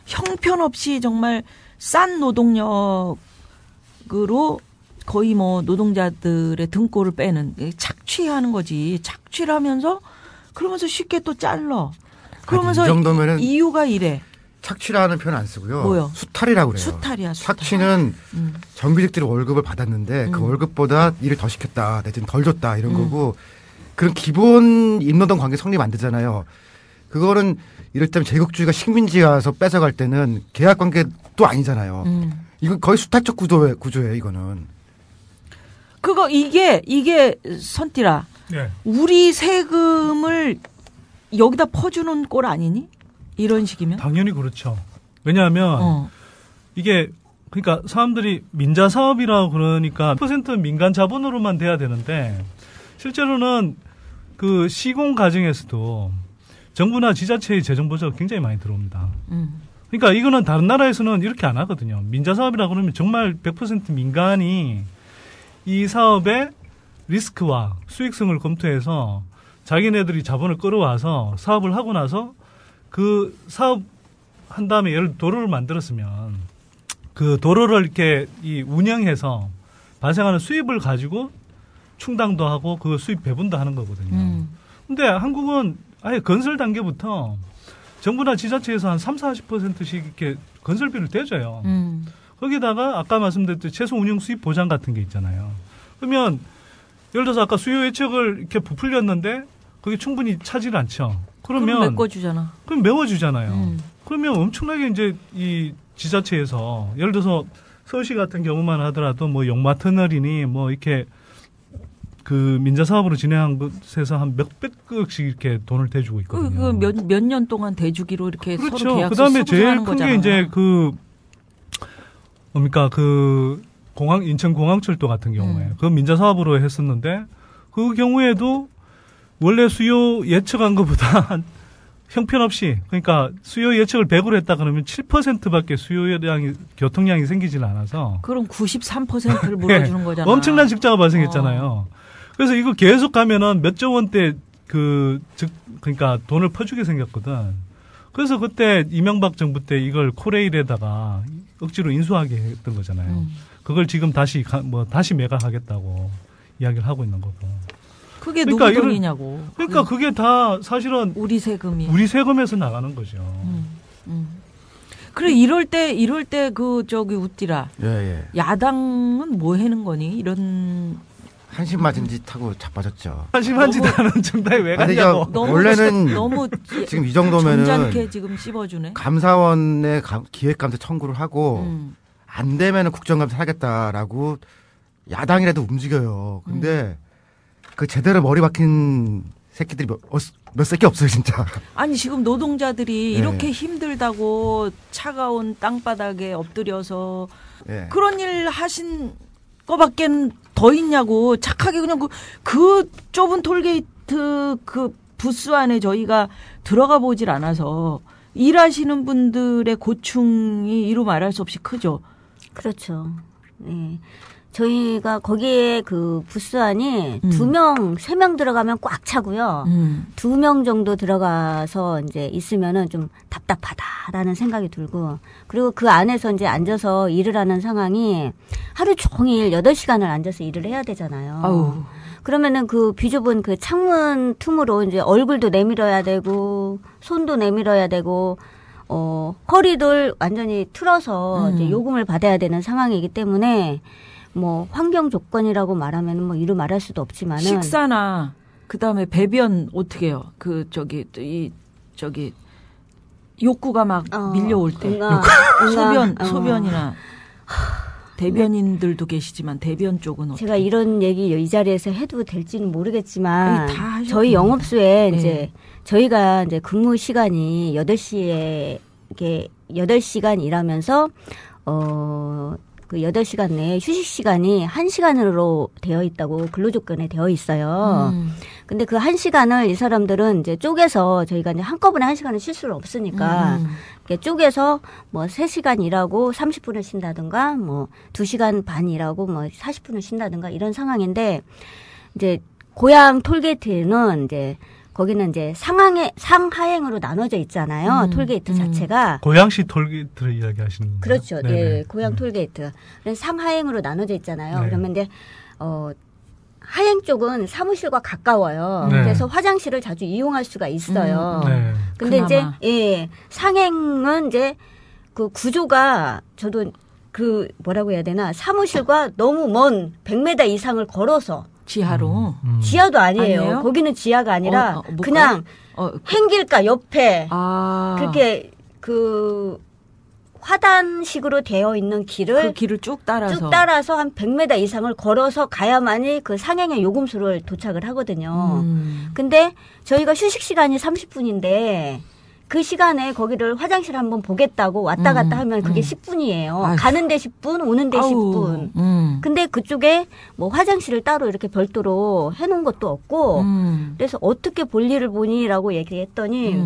형편없이 정말 싼 노동력으로 거의 뭐 노동자들의 등골을 빼는 착취하는 거지. 착취를 하면서 그러면서 쉽게 또 잘라. 그러면서 이 정도면은 이유가 이래. 착취라는 표현 안 쓰고요. 뭐요? 수탈이라고 그래요. 수탈이야. 착취는 정규직들이 월급을 받았는데 그 월급보다 일을 더 시켰다, 내지는 덜 줬다 이런 거고 그런 기본 임노동 관계 성립 안 되잖아요. 그거는 이를테면 제국주의가 식민지에 와서 뺏어갈 때는 계약 관계도 아니잖아요. 이거 거의 수탈적 구조예요, 이거는. 이게 선띠라. 네. 우리 세금을 여기다 퍼주는 꼴 아니니? 이런 식이면? 당연히 그렇죠. 왜냐하면 이게 그러니까 사람들이 민자 사업이라고 그러니까 100% 민간 자본으로만 돼야 되는데 실제로는 그 시공 과정에서도 정부나 지자체의 재정 보조가 굉장히 많이 들어옵니다. 그러니까 이거는 다른 나라에서는 이렇게 안 하거든요. 민자 사업이라 그러면 정말 100% 민간이 이 사업의 리스크와 수익성을 검토해서 자기네들이 자본을 끌어와서 사업을 하고 나서 그 사업 한 다음에 예를 들어 도로를 만들었으면 그 도로를 이렇게 운영해서 발생하는 수입을 가지고 충당도 하고 그 수입 배분도 하는 거거든요. 근데 한국은 아예 건설 단계부터 정부나 지자체에서 한 30-40%씩 이렇게 건설비를 대줘요. 거기다가 아까 말씀드렸듯이 최소 운영 수입 보장 같은 게 있잖아요. 그러면 예를 들어서 아까 수요 예측을 이렇게 부풀렸는데 그게 충분히 차질 않죠. 그럼 메꿔주잖아. 그럼 메워주잖아요. 그러면 엄청나게 이제 이 지자체에서 예를 들어서 서울시 같은 경우만 하더라도 뭐 용마 터널이니 뭐 이렇게 그 민자 사업으로 진행한 것에서 한 몇백억씩 이렇게 돈을 대주고 있거든요. 몇 년 동안 대주기로 이렇게 그렇죠. 서로 계약서 그다음에 제일 큰 거잖아요. 게 이제 인천 공항철도 같은 경우에 그 민자 사업으로 했었는데 그 경우에도 원래 수요 예측한 것보다 형편없이 그러니까 수요 예측을 100으로 했다 그러면 7%밖에 수요량이 교통량이 생기질 않아서 그럼 93%를 물어주는 네, 거잖아. 엄청난 적자가 발생했잖아요. 그래서 이거 계속 가면은 몇 조 원대 그러니까 돈을 퍼주게 생겼거든. 그래서 그때 이명박 정부 때 이걸 코레일에다가 억지로 인수하게 했던 거잖아요. 그걸 지금 다시 매각하겠다고 이야기를 하고 있는 거고. 그게 누구 돈이냐고. 그러니까 그게 다 사실은 우리 세금이. 우리 세금에서 나가는 거죠. 그래 이럴 때 웃디라. 예. 야당은 뭐 하는 거니? 이런 한심맞은 짓 하고 자빠졌죠. 한심한 짓 하는 정당이 왜 가냐고. 원래는 너무 지금 이 정도면은 점잖게 지금 씹어주네. 감사원에 기획감사 청구를 하고 안 되면은 국정감사 하겠다라고 야당이라도 움직여요. 근데 그 제대로 머리 박힌 새끼들이 몇 새끼 없어요, 진짜. 아니 지금 노동자들이 이렇게 힘들다고 차가운 땅바닥에 엎드려서 그런 일 하신 거밖엔 더 있냐고. 착하게 그냥 그 좁은 톨게이트 그 부스 안에 저희가 들어가 보질 않아서 일하시는 분들의 고충이 이루 말할 수 없이 크죠. 그렇죠. 네. 저희가 거기에 그 부스 안이 2명, 3명 들어가면 꽉 차고요. 2명 정도 들어가서 이제 있으면은 좀 답답하다라는 생각이 들고, 그리고 그 안에서 이제 앉아서 일을 하는 상황이 하루 종일 8시간을 앉아서 일을 해야 되잖아요. 아우. 그러면은 그 비좁은 그 창문 틈으로 이제 얼굴도 내밀어야 되고, 손도 내밀어야 되고, 허리를 완전히 틀어서 이제 요금을 받아야 되는 상황이기 때문에 뭐 환경 조건이라고 말하면 뭐 이루 말할 수도 없지만은 식사나 그다음에 배변 어떻게 해요? 욕구가 막 밀려올 때 소변이나 대변인들도 계시지만 대변 쪽은 어떻게? 제가 이런 얘기 이 자리에서 해도 될지는 모르겠지만 저희 영업소에 이제 저희가 이제 근무 시간이 8시에 이렇게 8시간 일하면서 그 8시간 내에 휴식 시간이 1시간으로 되어 있다고 근로조건에 되어 있어요. 근데 그 1시간을 이 사람들은 이제 쪼개서 저희가 이제 한꺼번에 1시간을 쉴 수는 없으니까 이렇게 쪼개서 뭐 3시간 일하고 30분을 쉰다든가 뭐 2시간 반 일하고 뭐 40분을 쉰다든가 이런 상황인데 이제 고양 톨게이트는 이제 거기는 이제 상하행으로 나눠져 있잖아요. 톨게이트 자체가. 고양시 톨게이트를 이야기하시는 거예요? 그렇죠. 네. 고양 톨게이트. 상하행으로 나눠져 있잖아요. 네. 그러면 이제 하행 쪽은 사무실과 가까워요. 네. 그래서 화장실을 자주 이용할 수가 있어요. 네. 근데 그나마. 이제 상행은 이제 그 구조가 저도 그 뭐라고 해야 되나 사무실과 너무 먼 100m 이상을 걸어서 지하로. 지하도 아니에요. 아니에요? 거기는 지하가 아니라 뭘까요? 그냥 행길가 옆에 아. 그렇게 그 화단식으로 되어 있는 길을 그 길을 쭉 따라서 한 100m 이상을 걸어서 가야만이 그 상행의 요금소를 도착을 하거든요. 근데 저희가 휴식 시간이 30분인데 그 시간에 거기를 화장실 한번 보겠다고 왔다 갔다 하면 그게 10분이에요. 아휴. 가는데 10분, 오는데 10분. 근데 그쪽에 뭐 화장실을 따로 이렇게 별도로 해놓은 것도 없고 그래서 어떻게 볼일을 보니라고 얘기했더니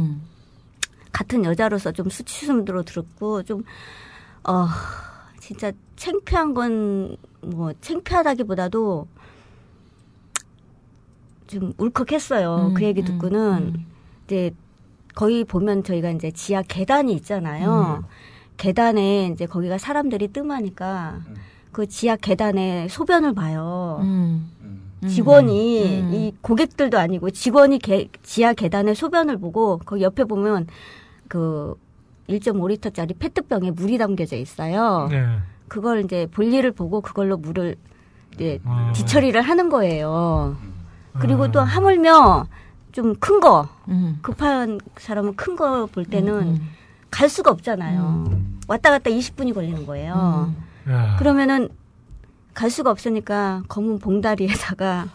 같은 여자로서 좀 수치심으로 들었고 좀 진짜 창피한 건 뭐 창피하다기보다도 좀 울컥했어요. 그 얘기 듣고는 이제 거기 보면 저희가 이제 지하 계단이 있잖아요. 계단에 이제 거기가 사람들이 뜸하니까 그 지하 계단에 소변을 봐요. 직원이 이 고객들도 아니고 직원이 지하 계단에 소변을 보고 거기 옆에 보면 그 1.5리터짜리 페트병에 물이 담겨져 있어요. 네. 그걸 이제 볼일을 보고 그걸로 물을 이제 뒤처리를 하는 거예요. 그리고 또 하물며 좀 큰 거, 급한 사람은 큰 거 볼 때는 갈 수가 없잖아요. 왔다 갔다 20분이 걸리는 거예요. 그러면은 갈 수가 없으니까 검은 봉다리에다가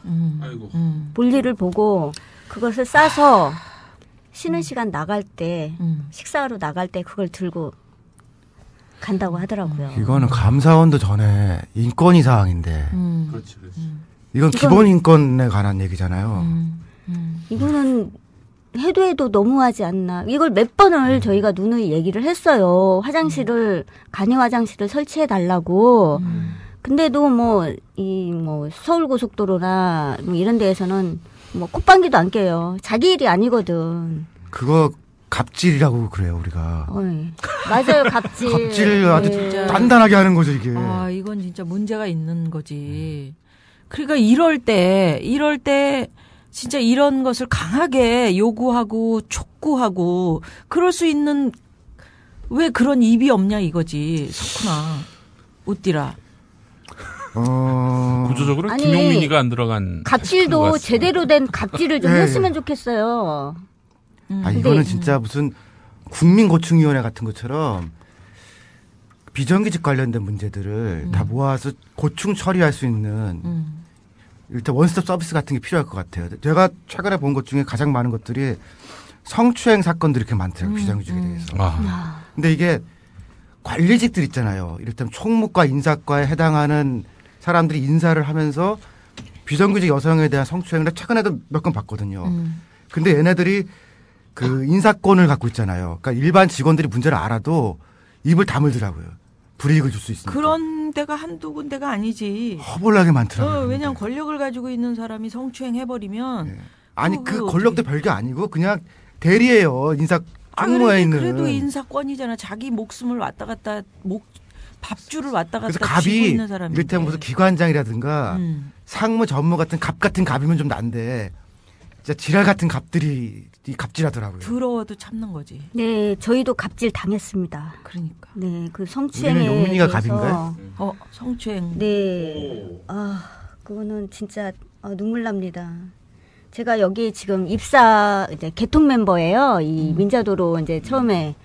볼일을 보고 그것을 싸서 쉬는 시간 나갈 때, 식사하러 나갈 때 그걸 들고 간다고 하더라고요. 이거는 감사원도 전에 인권위 사항인데. 그렇지. 이건 기본 인권에 관한 얘기잖아요. 이거는 해도 너무하지 않나. 이걸 몇 번을 저희가 누누이 얘기를 했어요. 간이 화장실을 설치해 달라고. 근데도 서울고속도로나 이런 데에서는 콧방귀도 안 껴요. 자기 일이 아니거든. 그거 갑질이라고 그래요, 우리가. 맞아요, 갑질. 갑질 아주 단단하게 하는 거죠, 이게. 이건 진짜 문제가 있는 거지. 그러니까 이럴 때 진짜 이런 것을 강하게 요구하고 촉구하고 그럴 수 있는 왜 그런 입이 없냐 이거지. 석훈아, 웃디라. 구조적으로 김용민이가 안 들어간 갑질도 제대로 된 갑질을 좀 했으면 좋겠어요. 이거는 진짜 무슨 국민고충위원회 같은 것처럼 비정규직 관련된 문제들을 다 모아서 고충 처리할 수 있는 일단 원스톱 서비스 같은 게 필요할 것 같아요. 제가 최근에 본 것 중에 가장 많은 것들이 성추행 사건들이 이렇게 많더라고요. 비정규직에 대해서. 근데 이게 관리직들 있잖아요. 이를테면 총무과 인사과에 해당하는 사람들이 인사를 하면서 비정규직 여성에 대한 성추행을 최근에도 몇 건 봤거든요. 근데 얘네들이 그 인사권을 갖고 있잖아요. 그러니까 일반 직원들이 문제를 알아도 입을 다물더라고요. 불이익을 줄 수 있으니까. 그런 데가 한두 군데가 아니지. 허벌나게 많더라고요. 왜냐하면 권력을 가지고 있는 사람이 성추행 해버리면. 아니 그 권력도 별게 아니고 그냥 대리예요. 인사 총무에 있는. 그래도 인사권이잖아. 자기 목숨을 왔다 갔다 밥줄을 왔다 갔다 그래서 쥐고 있는 사람이. 이를테면 무슨 기관장이라든가 상무 전무 같은 갑 같은 갑이면 좀 난데 진짜 지랄 같은 갑들이 갑질하더라고요. 더러워도 참는 거지. 네, 저희도 갑질 당했습니다. 그러니까. 네, 그 성추행에 우리는 용민이가 갑인가요? 성추행. 네. 그거는 진짜 눈물 납니다. 제가 여기 지금 입사 이제 개통 멤버예요. 이 민자도로 이제 처음에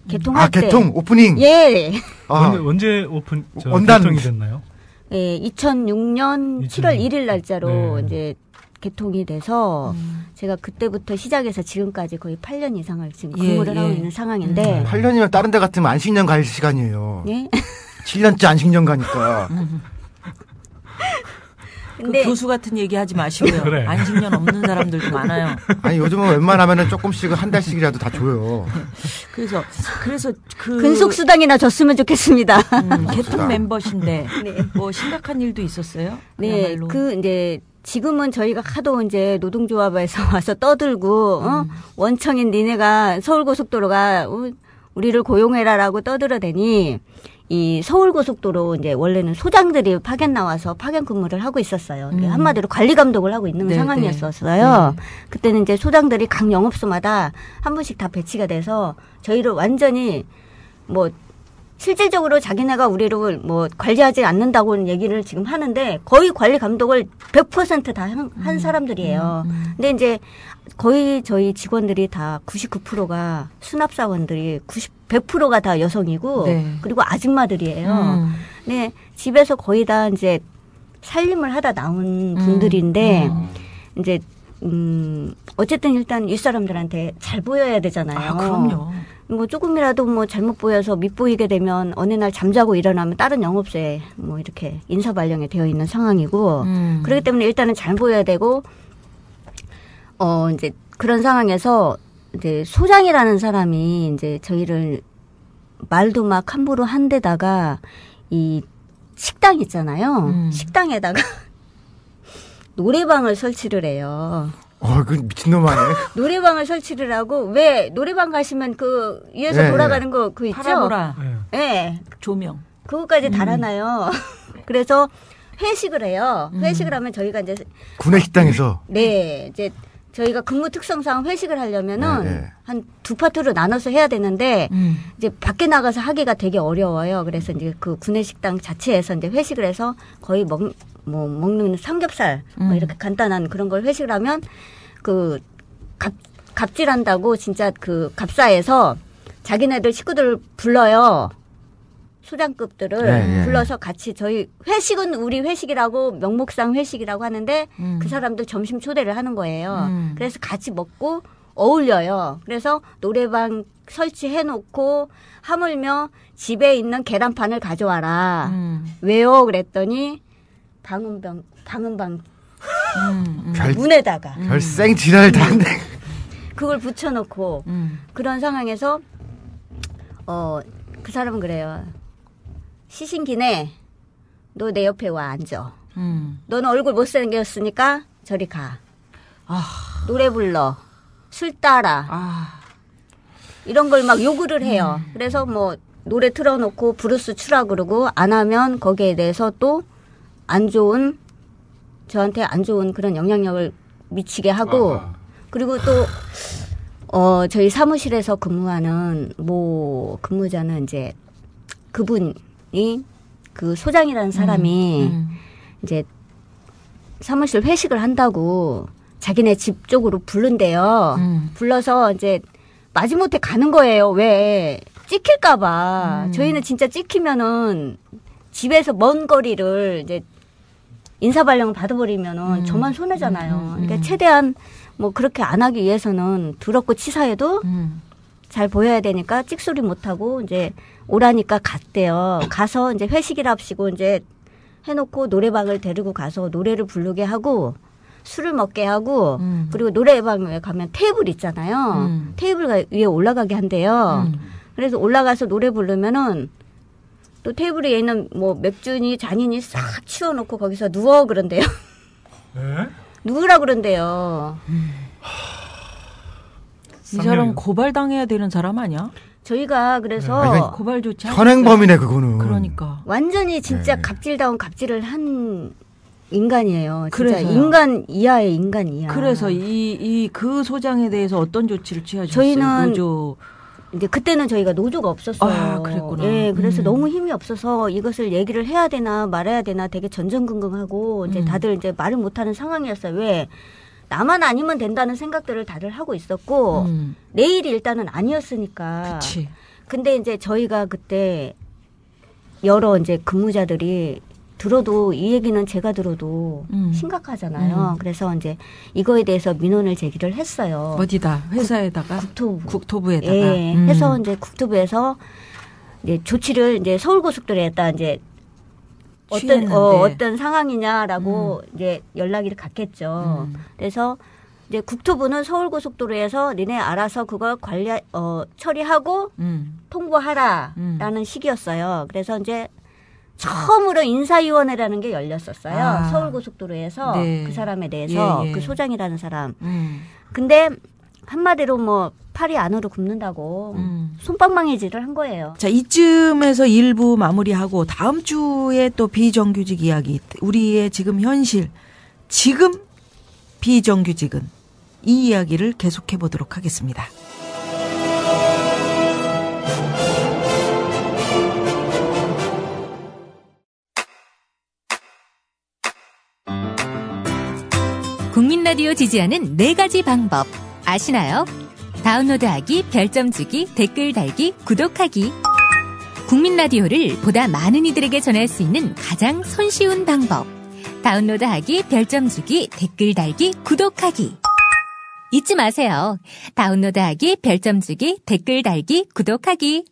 개통할 때. 개통 오프닝. 예. 언제 개통이 됐나요? 예, 2006년 7월 1일 날짜로 이제 개통이 돼서 제가 그때부터 시작해서 지금까지 거의 8년 이상을 지금 근무를 하고 있는 상황인데 8년이면 다른 데 같으면 안식년 갈 시간이에요. 네? 7년째 안식년 가니까. 근데 교수 같은 얘기 하지 마시고요. 그래. 안식년 없는 사람들도 많아요. 아니 요즘은 웬만하면은 조금씩 한 달씩이라도 다 줘요. 그래서 그 근속 수당이나 줬으면 좋겠습니다. 개통 멤버신데 뭐 심각한 일도 있었어요? 네, 이제 지금은 저희가 하도 이제 노동조합에서 와서 떠들고 원청인 니네가 서울고속도로가 우리를 고용해라라고 떠들어대니 이 서울고속도로 이제 원래는 so장들이 파견 나와서 파견 근무를 하고 있었어요. 한마디로 관리 감독을 하고 있는 상황이었었어요. 그때는 이제 소장들이 각 영업소마다 한 분씩 다 배치가 돼서 저희를 완전히 실질적으로 자기네가 우리를 관리하지 않는다고는 얘기를 지금 하는데 거의 관리 감독을 100% 다 한 사람들이에요. 근데 이제 거의 저희 직원들이 다 99%가 수납사원들이 100%가 다 여성이고 그리고 아줌마들이에요. 네, 집에서 거의 다 이제 살림을 하다 나온 분들인데 이제 어쨌든 일단 윗사람들한테 잘 보여야 되잖아요. 그럼요. 조금이라도 잘못 보여서 밉보이게 되면 어느 날 잠자고 일어나면 다른 영업소에 이렇게 인사 발령이 되어 있는 상황이고 그렇기 때문에 일단은 잘 보여야 되고 이제 그런 상황에서 이제 소장이라는 사람이 이제 저희를 말도 막 함부로 한 데다가 이 식당 있잖아요. 식당에다가 노래방을 설치를 해요. 그 미친놈 아니에요? 노래방을 설치를 하고, 왜, 노래방 가시면 위에서 돌아가는 거, 있죠? 파라보라. 네. 조명. 그거까지 달아놔요. 그래서 회식을 해요. 회식을 하면 저희가 이제. 구내 식당에서? 네. 이제 저희가 근무 특성상 회식을 하려면은 한 두 파트로 나눠서 해야 되는데 이제 밖에 나가서 하기가 되게 어려워요. 그래서 이제 그 구내식당 자체에서 이제 회식을 해서 거의 먹는 삼겹살 뭐 이렇게 간단한 그런 걸 회식을 하면 그 갑질한다고 진짜 그 갑사에서 자기네들 식구들을 불러요. 소장급들을 불러서 같이 저희 회식은 우리 회식이라고 명목상 회식이라고 하는데 그 사람들 점심 초대를 하는 거예요. 그래서 같이 먹고 어울려요. 그래서 노래방 설치해놓고 하물며 집에 있는 계란판을 가져와라. 왜요? 그랬더니 방음방 문에다가 별생 지랄 다 한대. 그걸 붙여놓고 그런 상황에서 그 사람은 그래요. 시신기네, 너 내 옆에 와 앉아. 너는 얼굴 못생겼으니까 저리 가. 노래 불러, 술 따라. 이런 걸 막 요구를 해요. 그래서 뭐 노래 틀어놓고 브루스 추라 그러고 안 하면 거기에 대해서 또 저한테 안 좋은 그런 영향력을 미치게 하고 그리고 또 저희 사무실에서 근무하는 근무자는 이제 그분이 그 소장이라는 사람이 이제 사무실 회식을 한다고 자기네 집 쪽으로 부른대요. 불러서 이제 마지못해 가는 거예요. 왜? 찍힐까봐. 저희는 진짜 찍히면은 집에서 먼 거리를 이제 인사발령을 받아버리면은 저만 손해잖아요. 그러니까 최대한 뭐 그렇게 안 하기 위해서는 더럽고 치사해도 잘 보여야 되니까 찍소리 못하고 이제 오라니까 갔대요. 가서 이제 회식이랍시고 이제 해놓고 노래방을 데리고 가서 노래를 부르게 하고 술을 먹게 하고 그리고 노래방에 가면 테이블 있잖아요. 테이블 위에 올라가게 한대요. 그래서 올라가서 노래 부르면은 또 테이블 위에 있는 뭐 맥주니 잔이니 싹 치워놓고 거기서 누워 그런대요. 누우라 그런대요. 이 사람 고발당해야 되는 사람 아니야? 저희가 그래서 고발 조치 현행범이네 그거는. 그러니까 완전히 진짜 갑질다운 갑질을 한 인간이에요. 진짜 인간 이하의 인간 이하. 그래서 그 소장에 대해서 어떤 조치를 취하셨어요? 저희는 노조 이제 그때는 저희가 노조가 없었어요. 그랬구나. 예, 그래서 너무 힘이 없어서 이것을 얘기를 해야 되나 말아야 되나 되게 전전긍긍하고 이제 다들 이제 말을 못하는 상황이었어요. 왜? 나만 아니면 된다는 생각들을 다들 하고 있었고 내일이 일단은 아니었으니까. 그치. 근데 이제 저희가 그때 여러 이제 근무자들이 들어도 이 얘기는 제가 들어도 심각하잖아요. 그래서 이제 이거에 대해서 민원을 제기를 했어요. 어디다? 회사에다가? 국토부에다가. 예. 해서 이제 국토부에서 이제 조치를 이제 서울고속도로에다 이제 어떤 상황이냐라고 이제 연락이 갔겠죠. 그래서 이제 국토부는 서울고속도로에서 니네 알아서 그걸 처리하고 통보하라라는 식이었어요. 그래서 이제 처음으로 인사위원회라는 게 열렸었어요. 서울고속도로에서 그 사람에 대해서 그 소장이라는 사람. 근데 한마디로 뭐 팔이 안으로 굽는다고 솜방망이질을 한 거예요. 자, 이쯤에서 1부 마무리하고 다음 주에 또 비정규직 이야기, 우리의 지금 현실, 지금 비정규직은 이 이야기를 계속해 보도록 하겠습니다. 국민 라디오 지지하는 4가지 방법 아시나요? 다운로드하기, 별점 주기, 댓글 달기, 구독하기. 국민 라디오를 보다 많은 이들에게 전할 수 있는 가장 손쉬운 방법. 다운로드하기, 별점 주기, 댓글 달기, 구독하기. 잊지 마세요. 다운로드하기, 별점 주기, 댓글 달기, 구독하기.